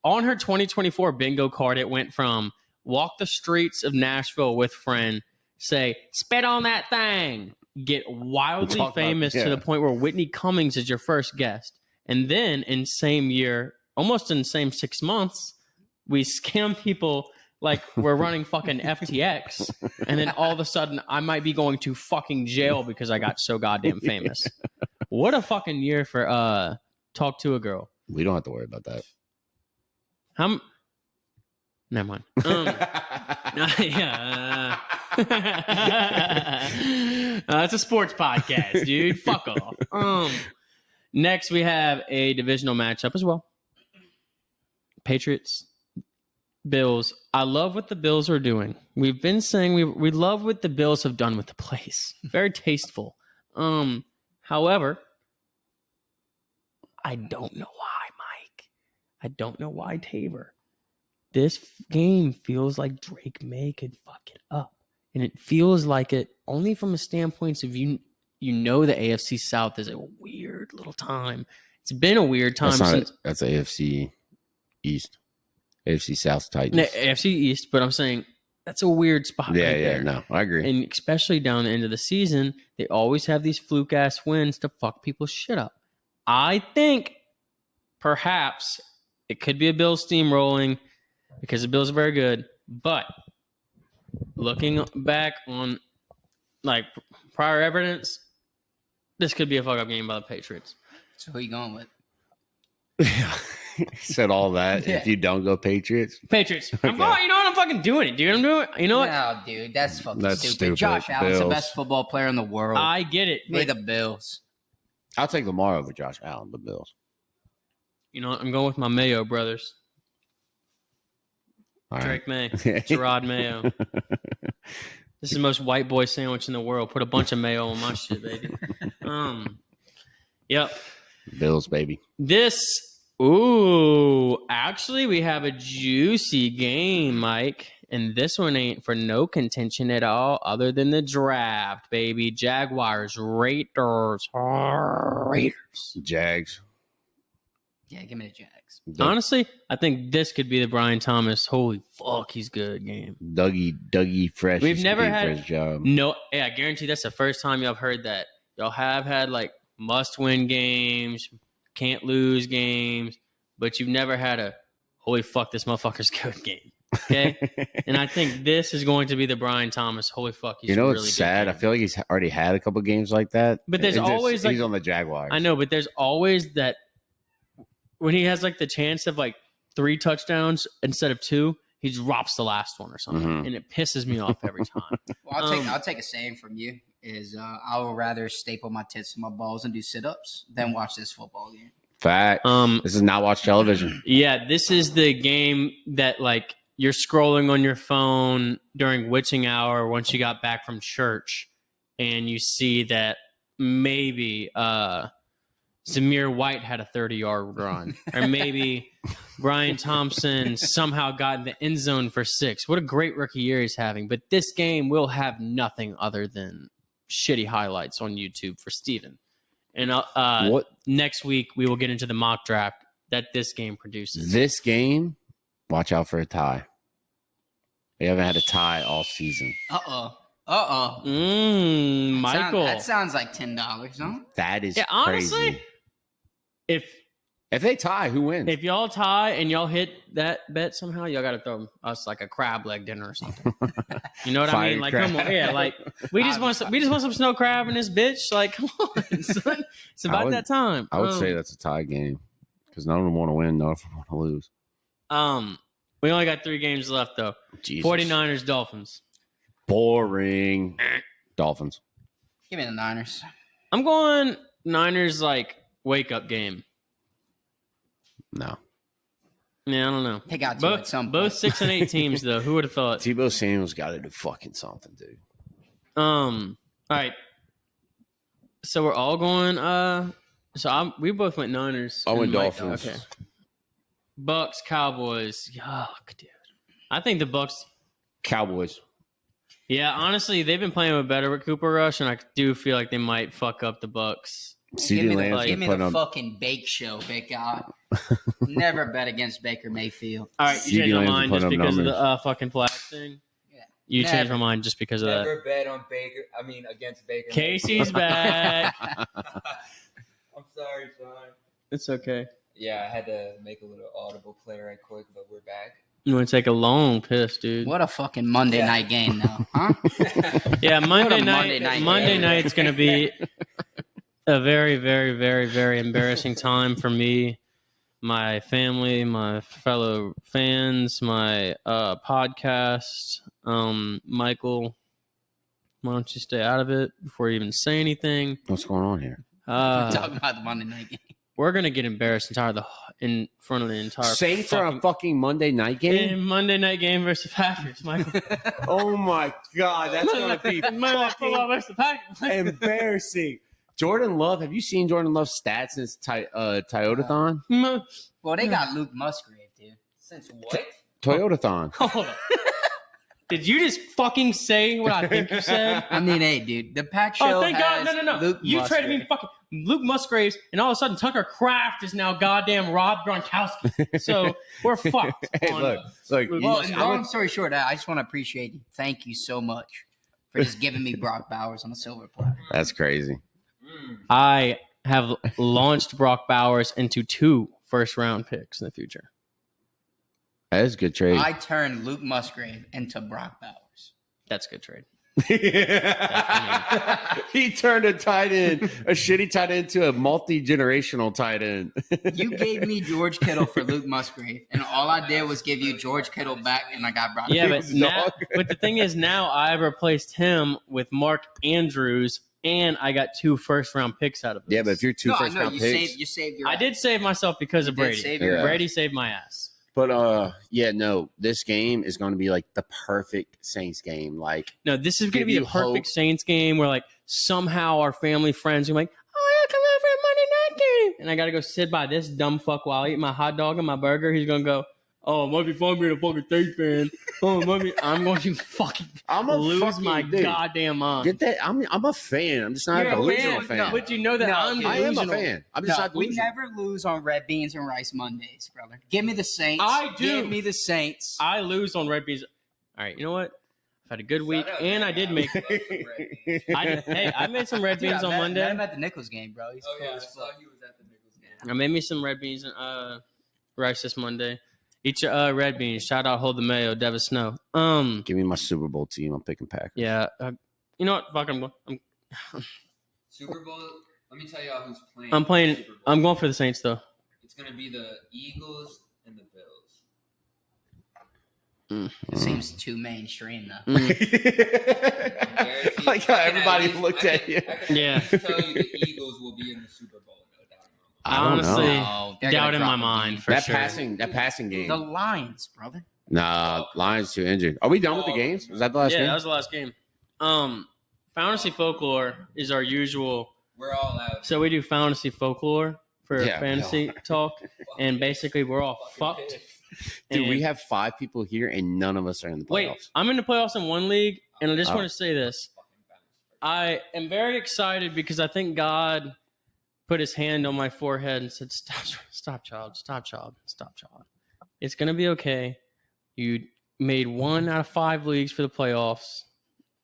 on her 2024 bingo card. It went from walk the streets of Nashville with friend, say spit on that thing, get wildly Talk about- famous yeah. to the point where Whitney Cummings is your first guest, and then in same year, almost in the same 6 months, we scam people like we're running fucking FTX, and then all of a sudden I might be going to fucking jail because I got so goddamn famous. What a fucking year for Talk to a Girl. We don't have to worry about that. Never mind. Yeah. It's a sports podcast, dude. Fuck off. Next, we have a divisional matchup as well. Patriots, Bills. I love what the Bills are doing. We've been saying we love what the Bills have done with the place. Very tasteful. However, I don't know why, Mike. I don't know why, Tabor. This game feels like Drake May could fuck it up. And it feels like it only from a standpoint of you know the AFC South is a weird little time. It's been a weird time That's AFC East. AFC South Titans. No, AFC East, but I'm saying that's a weird spot. Yeah, right yeah, there. no, I agree. And especially down the end of the season, they always have these fluke ass wins to fuck people's shit up. I think perhaps it could be a Bills steamrolling because the Bills are very good. But looking back on like prior evidence, this could be a fuck up game by the Patriots. So who you going with? Said all that. Yeah. If you don't go Patriots, Patriots. I'm Okay. going. You know what? I'm fucking doing it, dude. I'm doing it. You know what? No, dude, that's fucking That's stupid. stupid. Josh Allen's the Bills. best football player in the world. I get it. May the Bills. I'll take Lamar over Josh Allen, the Bills. You know what? I'm going with my Mayo brothers. All right. Drake May. Gerard Mayo. This is the most white boy sandwich in the world. Put a bunch of mayo on my shit, baby. Yep. Bills, baby. Actually, we have a juicy game, Mike. And this one ain't for no contention at all other than the draft, baby. Jaguars, Raiders. Jags. Yeah, give me the Jags. Honestly, I think this could be the Brian Thomas. Holy fuck, he's good game. Dougie Fresh. We've is never competing had- for his job. No, yeah, I guarantee that's the first time y'all have heard that. Y'all have had like must-win games, can't lose games, but you've never had a holy fuck, this motherfucker's good game. Okay, and I think this is going to be the Brian Thomas. Holy fuck, he's You know really what's good sad? I game. feel like he's already had a couple games like that. But there's It's just- always, like- he's on the Jaguars. I know, but there's always that when he has like the chance of like 3 touchdowns instead of 2, he drops the last one or something, Mhm. and it pisses me off every time. Well, I'll take a saying from you is I would rather staple my tits to my balls and do sit-ups than watch this football game. Fact. This is not watch television. Yeah, this is the game that like you're scrolling on your phone during witching hour once you got back from church, and you see that maybe Zamir White had a 30-yard run, or maybe Brian Thompson somehow got in the end zone for 6. What a great rookie year he's having! But this game will have nothing other than shitty highlights on YouTube for Steven. And What next week we will get into the mock draft that this game produces. this game? Watch out for a tie. We haven't had a tie all season. Michael. That sounds like $10, huh? That is Yeah, honestly, crazy. if they tie, who wins? if y'all tie and y'all hit that bet somehow, y'all got to throw us like a crab leg dinner or something. You know what I Fire mean? Like, crab. come on, yeah. Like, we just want some snow crab in this bitch. Like, come on, son. It's about that time. I would say that's a tie game because none of them want to win, none of them want to lose. We only got 3 games left though. Jesus. 49ers, Dolphins. Boring. Dolphins. Give me the Niners. I'm going Niners like wake up game. No. Yeah, I don't know. They got to at some point. Both 6 and 8 teams though. Who would have thought? Tebow Samuel's got to do fucking something, dude. All right. So we're all going. We both went Niners. I went and Mike- Dolphins. Okay. Bucks, Cowboys. Yuck, dude. I think the Bucks. Cowboys. Yeah, honestly, they've been playing with better with Cooper Rush, and I do feel like they might fuck up the Bucks. CeeDee Lamb's Give me been the putting up. fucking bake show, big guy. Never bet against Baker Mayfield. All right, you CeeDee changed my Lamb's mind putting just up because of numbers. the fucking flag thing. Yeah. You changed Never. my mind just because of that. Never bet on Baker. I mean, against Baker. Casey's back. I'm sorry, son. It's okay. Yeah, I had to make a little audible play right quick, but we're back. You want to take a long piss, dude? What a fucking Monday night game, though, huh? Yeah, Monday What a night. Monday night Monday game. night's going to be a very, very, very, very embarrassing time for me, my family, my fellow fans, my podcast. Michael, why don't you stay out of it before you even say anything? What's going on here? Talking about the Monday night game. We're going to get embarrassed in front of the entire Saints are a fucking Monday night game? in Monday night game versus Packers, Michael. Oh my God, that's going to be Monday Night Football versus the Packers. embarrassing. Jordan Love, have you seen Jordan Love's stats since Toyotathon? Well, they got Luke Musgrave, dude. Since what? Toyotathon. Hold on. Did you just fucking say what I think you said? I mean, hey, dude, the Pack Show. Oh, thank God. has No. Luke You traded Musgrave. me fucking Luke Musgraves, and all of a sudden Tucker Kraft is now goddamn Rob Gronkowski. So we're fucked. Hey, on, look. Luke Well, Musgrave. long story short, I just want to appreciate you. Thank you so much for just giving me Brock Bowers on a silver platter. That's crazy. I have launched Brock Bowers into 2 first-round picks in the future. That is a good trade. I turned Luke Musgrave into Brock Bowers. That's a good trade. He turned a tight end, a shitty tight end, to a multi-generational tight end. You gave me George Kittle for Luke Musgrave, and all I did was give you George Kittle back, and I got Brock. Yeah, but Big now, dog. but the thing is, now I've replaced him with Mark Andrews, and I got 2 first-round picks out of this. Yeah, but if you're two No, I first know round you picks, saved your. I did save myself because of You did Brady. save your Yeah. Brady saved my ass. but no, this game is going to be like the perfect Saints game. Like, No, this is going to Give be a you perfect hope. Saints game where, like, somehow our family friends are like, oh, yeah, come out for a Monday night game. And I got to go sit by this dumb fuck while I eat my hot dog and my burger. He's going to go, oh, it might be fun being a fucking Saints fan. Oh, it might be. I'm going to fucking I'm a lose fucking my dude. goddamn mind. Get that? I'm a fan. I'm just not You're a delusional fan. fan. No, but you know that No, I'm I am a delusional. fan. I'm just No, not we delusional. never lose on red beans and rice Mondays, brother. Give me the Saints. I do. Give me the Saints. I lose on red beans. All right, you know what? I've had a good week, and I did make. I made some red Dude, beans I on met Monday. him at the Nichols game, bro. He's Oh cool yeah, I as saw fuck. he was at the Nichols game. I made me some red beans and rice this Monday. Eat your red beans. Shout out, hold the mayo, Devis Snow. Give me my Super Bowl team. I'm picking Packers. Yeah. You know what? Fuck, I'm Super Bowl. Let me tell y'all who's playing. I'm playing. Super Bowl. I'm going for the Saints though. It's gonna be the Eagles and the Bills. It seems too mainstream though. I like how everybody looked at you. I can Yeah. at least tell you the Eagles will be in the Super Bowl. No doubt in my mind. I don't know. Honestly, No, they're gonna doubt in drop my a mind beat. for that sure. passing game. The Lions, brother. Nah, Lions too injured. Are we done with the games? Was that the last Yeah, game? that was the last game. Fantasy folklore is our usual. We're all out. So we do fantasy folklore for Yeah, we fantasy talk, and basically we're all fucked. Dude, And- we have 5 people here, and none of us are in the playoffs. Wait, I'm in the playoffs in one league, and I just Oh. want to say this. I am very excited because I think God put his hand on my forehead and said, stop, child. It's going to be okay. You made 1 out of 5 leagues for the playoffs.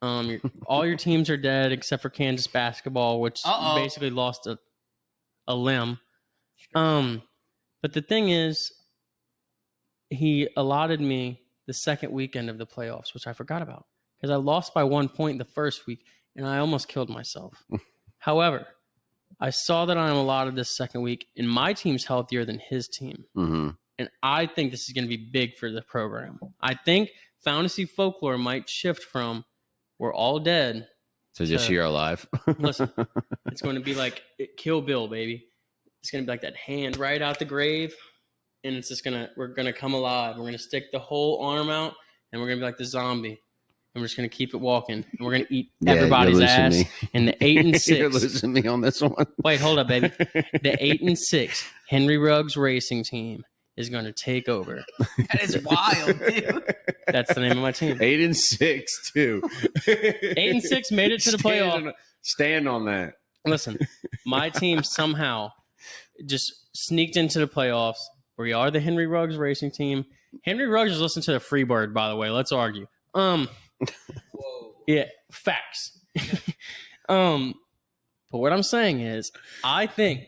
All your teams are dead except for Kansas basketball, which Uh-oh. basically lost a limb. But the thing is, he allotted me the second weekend of the playoffs, which I forgot about because I lost by 1 point the first week and I almost killed myself. However, I saw that I'm allotted this second week and my team's healthier than his team. Mm-hmm. And I think this is going to be big for the program. I think fantasy folklore might shift from we're all dead. So just you're alive. Listen, it's going to be like Kill Bill, baby. It's going to be like that hand right out the grave. And it's just we're gonna come alive. We're gonna stick the whole arm out, and we're gonna be like the zombie, and we're just gonna keep it walking, and we're gonna eat Yeah, everybody's you're losing ass. me. And the 8 and You're 6. losing me on this one. Wait, hold up, baby. The 8 and 6 Henry Ruggs Racing Team is gonna take over. That is wild, dude. That's the name of my team. 8 and 6 too. 8 and 6 made it to the playoff. Stand on that. Listen, my team somehow just sneaked into the playoffs. We are the Henry Ruggs Racing Team. Henry Ruggs is listening to the Freebird, by the way. Let's argue. Whoa. Yeah, facts. But what I'm saying is, I think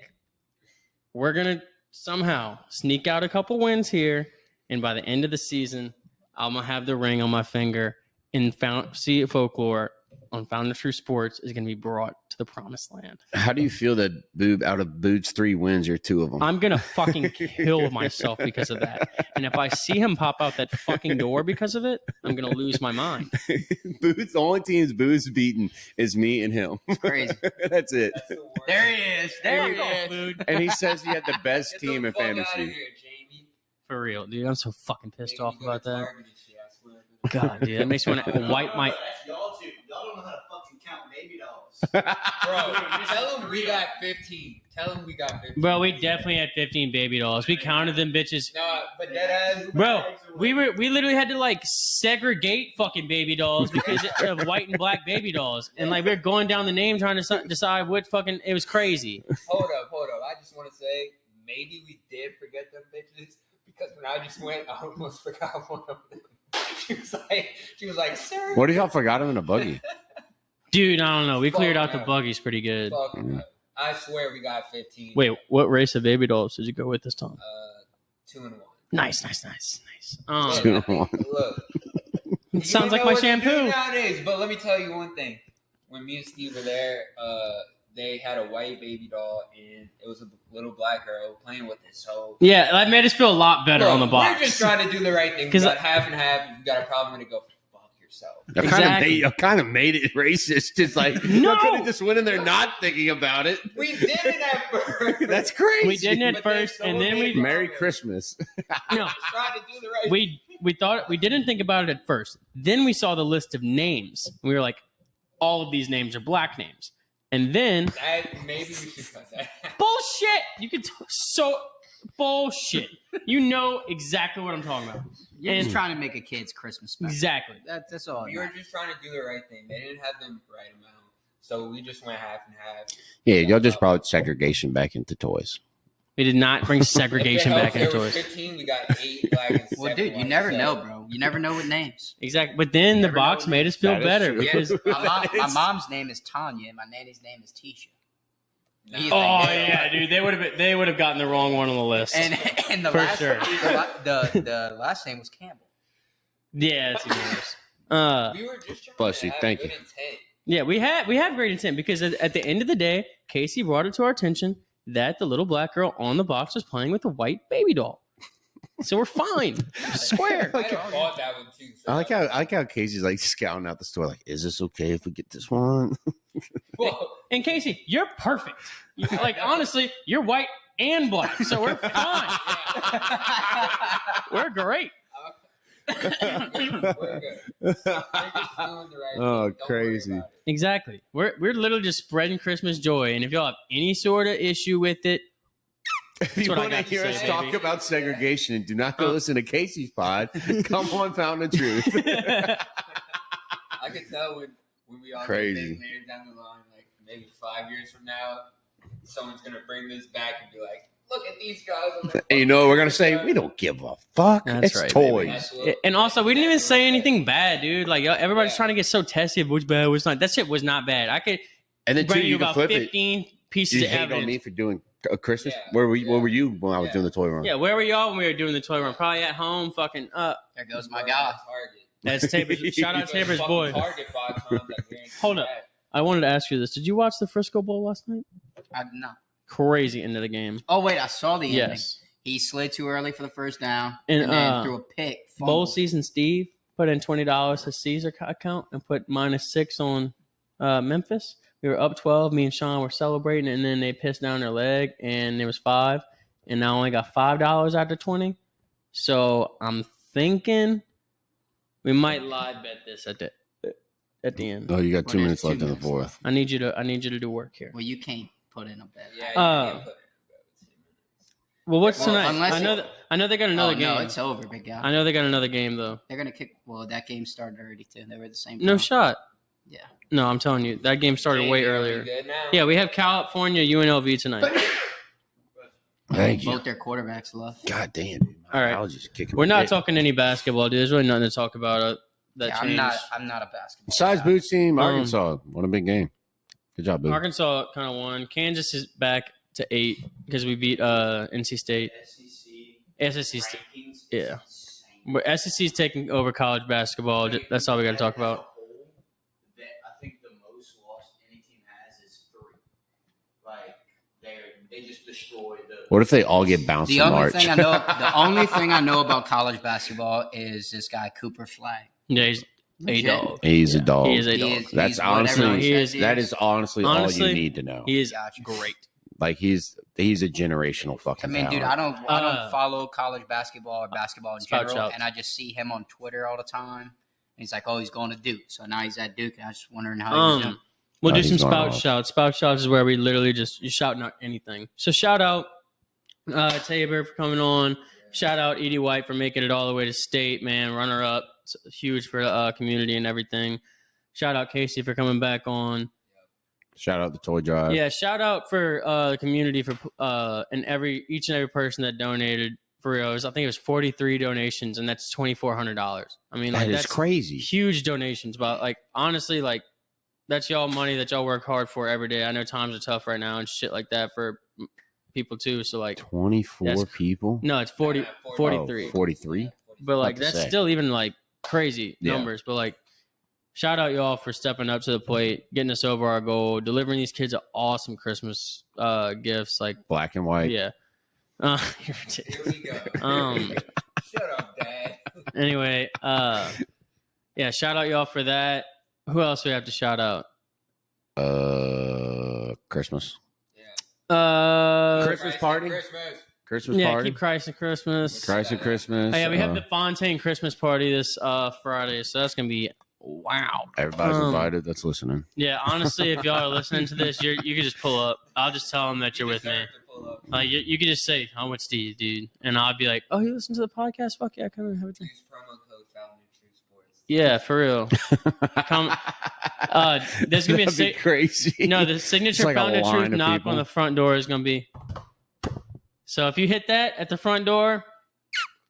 we're gonna somehow sneak out a couple wins here, and by the end of the season, I'm gonna have the ring on my finger. And fantasy folklore on Found the True Sports is gonna be brought to the promised land. How do you feel that Boob out of Boob's 3 wins, you're 2 of them? I'm gonna fucking kill myself because of that. And if I see him pop out that fucking door because of it, I'm gonna lose my mind. Boo's the only teams Boo's beaten is me and him. It's crazy. That's it. That's the worst. There he is. There he Fuck off, is. dude. And he says he had the best Get team the in fuck outta fantasy. here, Jamie. For real, dude. I'm so fucking pissed Jamie, off you go about to that. Target and shit, I swear. God, dude, that makes me want to wipe my. That's y'all too. Y'all don't know how to fucking count baby dolls. Bro, tell him we got 15. Tell him we got 15. Bro, we definitely had 15 baby dolls. We counted them bitches. No, but that ass. Bro, we literally had to like segregate fucking baby dolls because of white and black baby dolls, and like we were going down the name trying to decide what fucking. It was crazy. Hold up. I just want to say maybe we did forget them bitches because when I just went, I almost forgot one of them. She was like, sir. What if y'all forgot him in a buggy? Dude, I don't know. We cleared out the no. buggies pretty good. Fuck no. I swear we got 15. Wait, what race of baby dolls did you go with this time? 2 and 1. Nice. Look, Two and one. look, It sounds You like know my what you do shampoo. nowadays. But let me tell you one thing. When me and Steve were there, they had a white baby doll, and it was a little black girl playing with it. So Yeah, that made us feel a lot better on the box. We're just trying to do the right thing. We 'Cause got half and half. If you got a problem with it, go fuck yourself. Exactly. I kind of made it racist. It's like, No. I could have just went in there not thinking about it. We did it at first. That's crazy. We did it But first, then and then someone we made Merry Christmas. no, Just trying to do the right we thought we didn't think about it at first. Then we saw the list of names. We were like, all of these names are black names. And then Maybe we should cut that. bullshit. You could bullshit. You know exactly what I'm talking about. You're just And- trying to make a kid's Christmas special. Exactly. That's all. We were just trying to do the right thing. They didn't have them right amount, so we just went half and half. Yeah, y'all just brought segregation back into toys. We did not bring segregation back into There was toys. 15. We got 8 black and 7 Well, dude, you white, never so- know, bro. You never know with names. Exactly. But then the Never know box what made us feel That is better true. because My mom's name is Tanya, and my nanny's name is Tisha. Nah. oh yeah, dude, they would have gotten the wrong one on the list. And the For last sure. the last name was Campbell. Yeah, it's even worse. We were just trying Bless to you, have thank good you. intent. Yeah, we have great intent because at the end of the day, Casey brought it to our attention that the little black girl on the box was playing with a white baby doll. So we're fine. Square. I bought that one too. So I like how Casey's like scouting out the store. Like, is this okay if we get this one? Well, And Casey, you're perfect. Like honestly, you're white and black, so we're fine. We're great. we're good. We're just doing the right thing. Oh, Don't worry crazy. about it. Exactly. We're literally just spreading Christmas joy, and if y'all have any sort of issue with it, If you what I want to got to hear say, us baby. talk about segregation and do not go listen to Casey's pod, come on, Fountain of Truth. I can tell when we all Crazy. get big later down the line, like maybe 5 years from now, someone's gonna bring this back and be like, "Look at these guys." I'm like, And you know what we're gonna say? We don't give a fuck. That's It's right, toys. That's what- and also, we didn't even say anything bad, dude. Like everybody's Yeah. trying to get so testy of what's bad, what's not. That shit was not bad. I could And then bring two, you you can about flip it. 15 pieces Did you of hate evidence. on me for doing a Christmas? Yeah. Where were Yeah. you when I was Yeah. doing the toy run? Yeah, where were y'all when we were doing the toy run? Probably at home, fucking up. There goes my We're guy. at Target. That's Tabor's. Shout out But Tabor's fucking boy. Target 5 times, I guarantee Hold up. that. I wanted to ask you this. Did you watch the Frisco Bowl last night? I did not. Crazy into the game. Oh wait, I saw the ending. Yes. He slid too early for the first down, And, and then threw a pick. Bowl fumbled. season Steve put in $20 to Caesar account and put -6 on Memphis. We were up 12. Me and Sean were celebrating, and then they pissed down their leg, and there was 5. And I only got $5 after 20. So I'm thinking we might live bet this at the end. Oh, you got What 2 is minutes 2 left in the minutes fourth. I need you to do work here. Well, you can't put in a bet. Yeah, you Uh, can't put it. Well, what's Well, tonight? unless I know they got another Oh, game. no, it's over, big guy. I know they got another game though. They're gonna kick. Well, that game started already too. They were the same. No time. shot. Yeah. No, I'm telling you, that game started way Jamie, are we earlier. good now? Yeah, we have California UNLV tonight. Thank you. Both their quarterbacks left. God damn. Dude. All right. I was just kicking. We're my not dick. talking any basketball, dude. There's really nothing to talk about that Yeah, changed. I'm not a basketball. Besides guy. Boots team, Arkansas. What a big game. Good job, Boots. Arkansas kind of won. Kansas is back to 8 because we beat NC State. SEC, rankings yeah. is insane. But SEC's taking over college basketball. That's all we got to talk As a about. whole, I think the most loss any team has is 3. Like they just destroyed the. What if they all get bounced The in only March? thing I know, the only thing I know about college basketball is this guy Cooper Flag. Yeah, he's a Legit. dog. He's a Yeah, dog. He is a He dog. is- That's he's what honestly- everyone he says is- he That is honestly all Honestly, you need to know. He is Gotcha. great. Like he's a generational fucking. I mean, dude, talent. I don't follow college basketball or basketball in Spout general, shouts. and I just see him on Twitter all the time. And he's like, "Oh, he's going to Duke." So now he's at Duke, and I was just wondering how he was doing. We'll Oh, do he's some going spout off. shouts. Spout shouts is where we literally just you shouting out anything. So shout out Tabor for coming on. Shout out Edie White for making it all the way to state, man. Runner up. It's huge for the community and everything. Shout out Casey for coming back on. Shout out the toy drive. Yeah, shout out for the community for and each and every person that donated for real. I think it was 43 donations, and that's $2,400. I mean, like that is that's crazy. huge donations. But like honestly, like that's y'all money that y'all work hard for every day. I know times are tough right now and shit like that for people too. So like, 24 That's- people. no, it's 40, Yeah, 43. Oh, 43. But like About to that's say. still even like crazy Yeah. numbers. But like, shout out y'all for stepping up to the plate, getting us over our goal, delivering these kids awesome Christmas gifts. Like, Black and white. yeah. You're Here ridiculous. we go. Shut up, Dad. Anyway, yeah, shout out y'all for that. Who else we have to shout out? Christmas. Yeah. Christmas party? Christmas Yeah, party. keep Christ and Christmas. Christ and Christmas. Oh, yeah, we have the Fontaine Christmas party this Friday, so that's gonna be wow. Everybody's invited that's listening. Yeah, honestly, if y'all are listening to this, you can just pull up. I'll just tell them that you're with me. You can just say, "I'm with Steve, dude," and I'll be like, "Oh, you listen to the podcast? Fuck yeah, come and have a drink." Use promo code Foundry True Sports. Yeah, for real. Come. There's gonna be That'd crazy. no. The signature like a Found the line Truth of knock people. on the front door is gonna be. So if you hit that at the front door,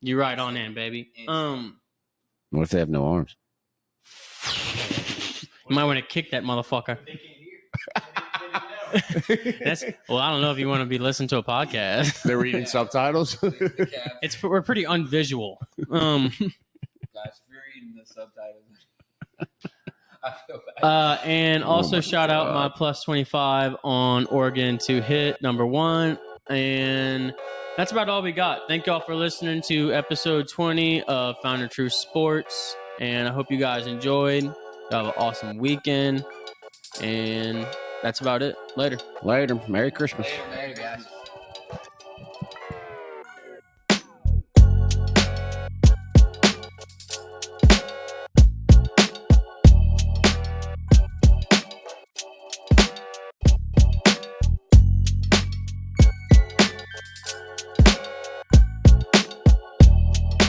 you're right on in, baby. What if they have no arms? You might want to kick that motherfucker. I don't know if you want to be listening to a podcast. They're reading subtitles. We're pretty unvisual. Guys, if you're reading the subtitles, I feel bad. And also shout out my plus 25 on Oregon to hit number 1. And that's about all we got. Thank y'all for listening to episode 20 of Founder True Sports. And I hope you guys enjoyed. Y'all have an awesome weekend. And that's about it. Later. Later. Merry Christmas. Later,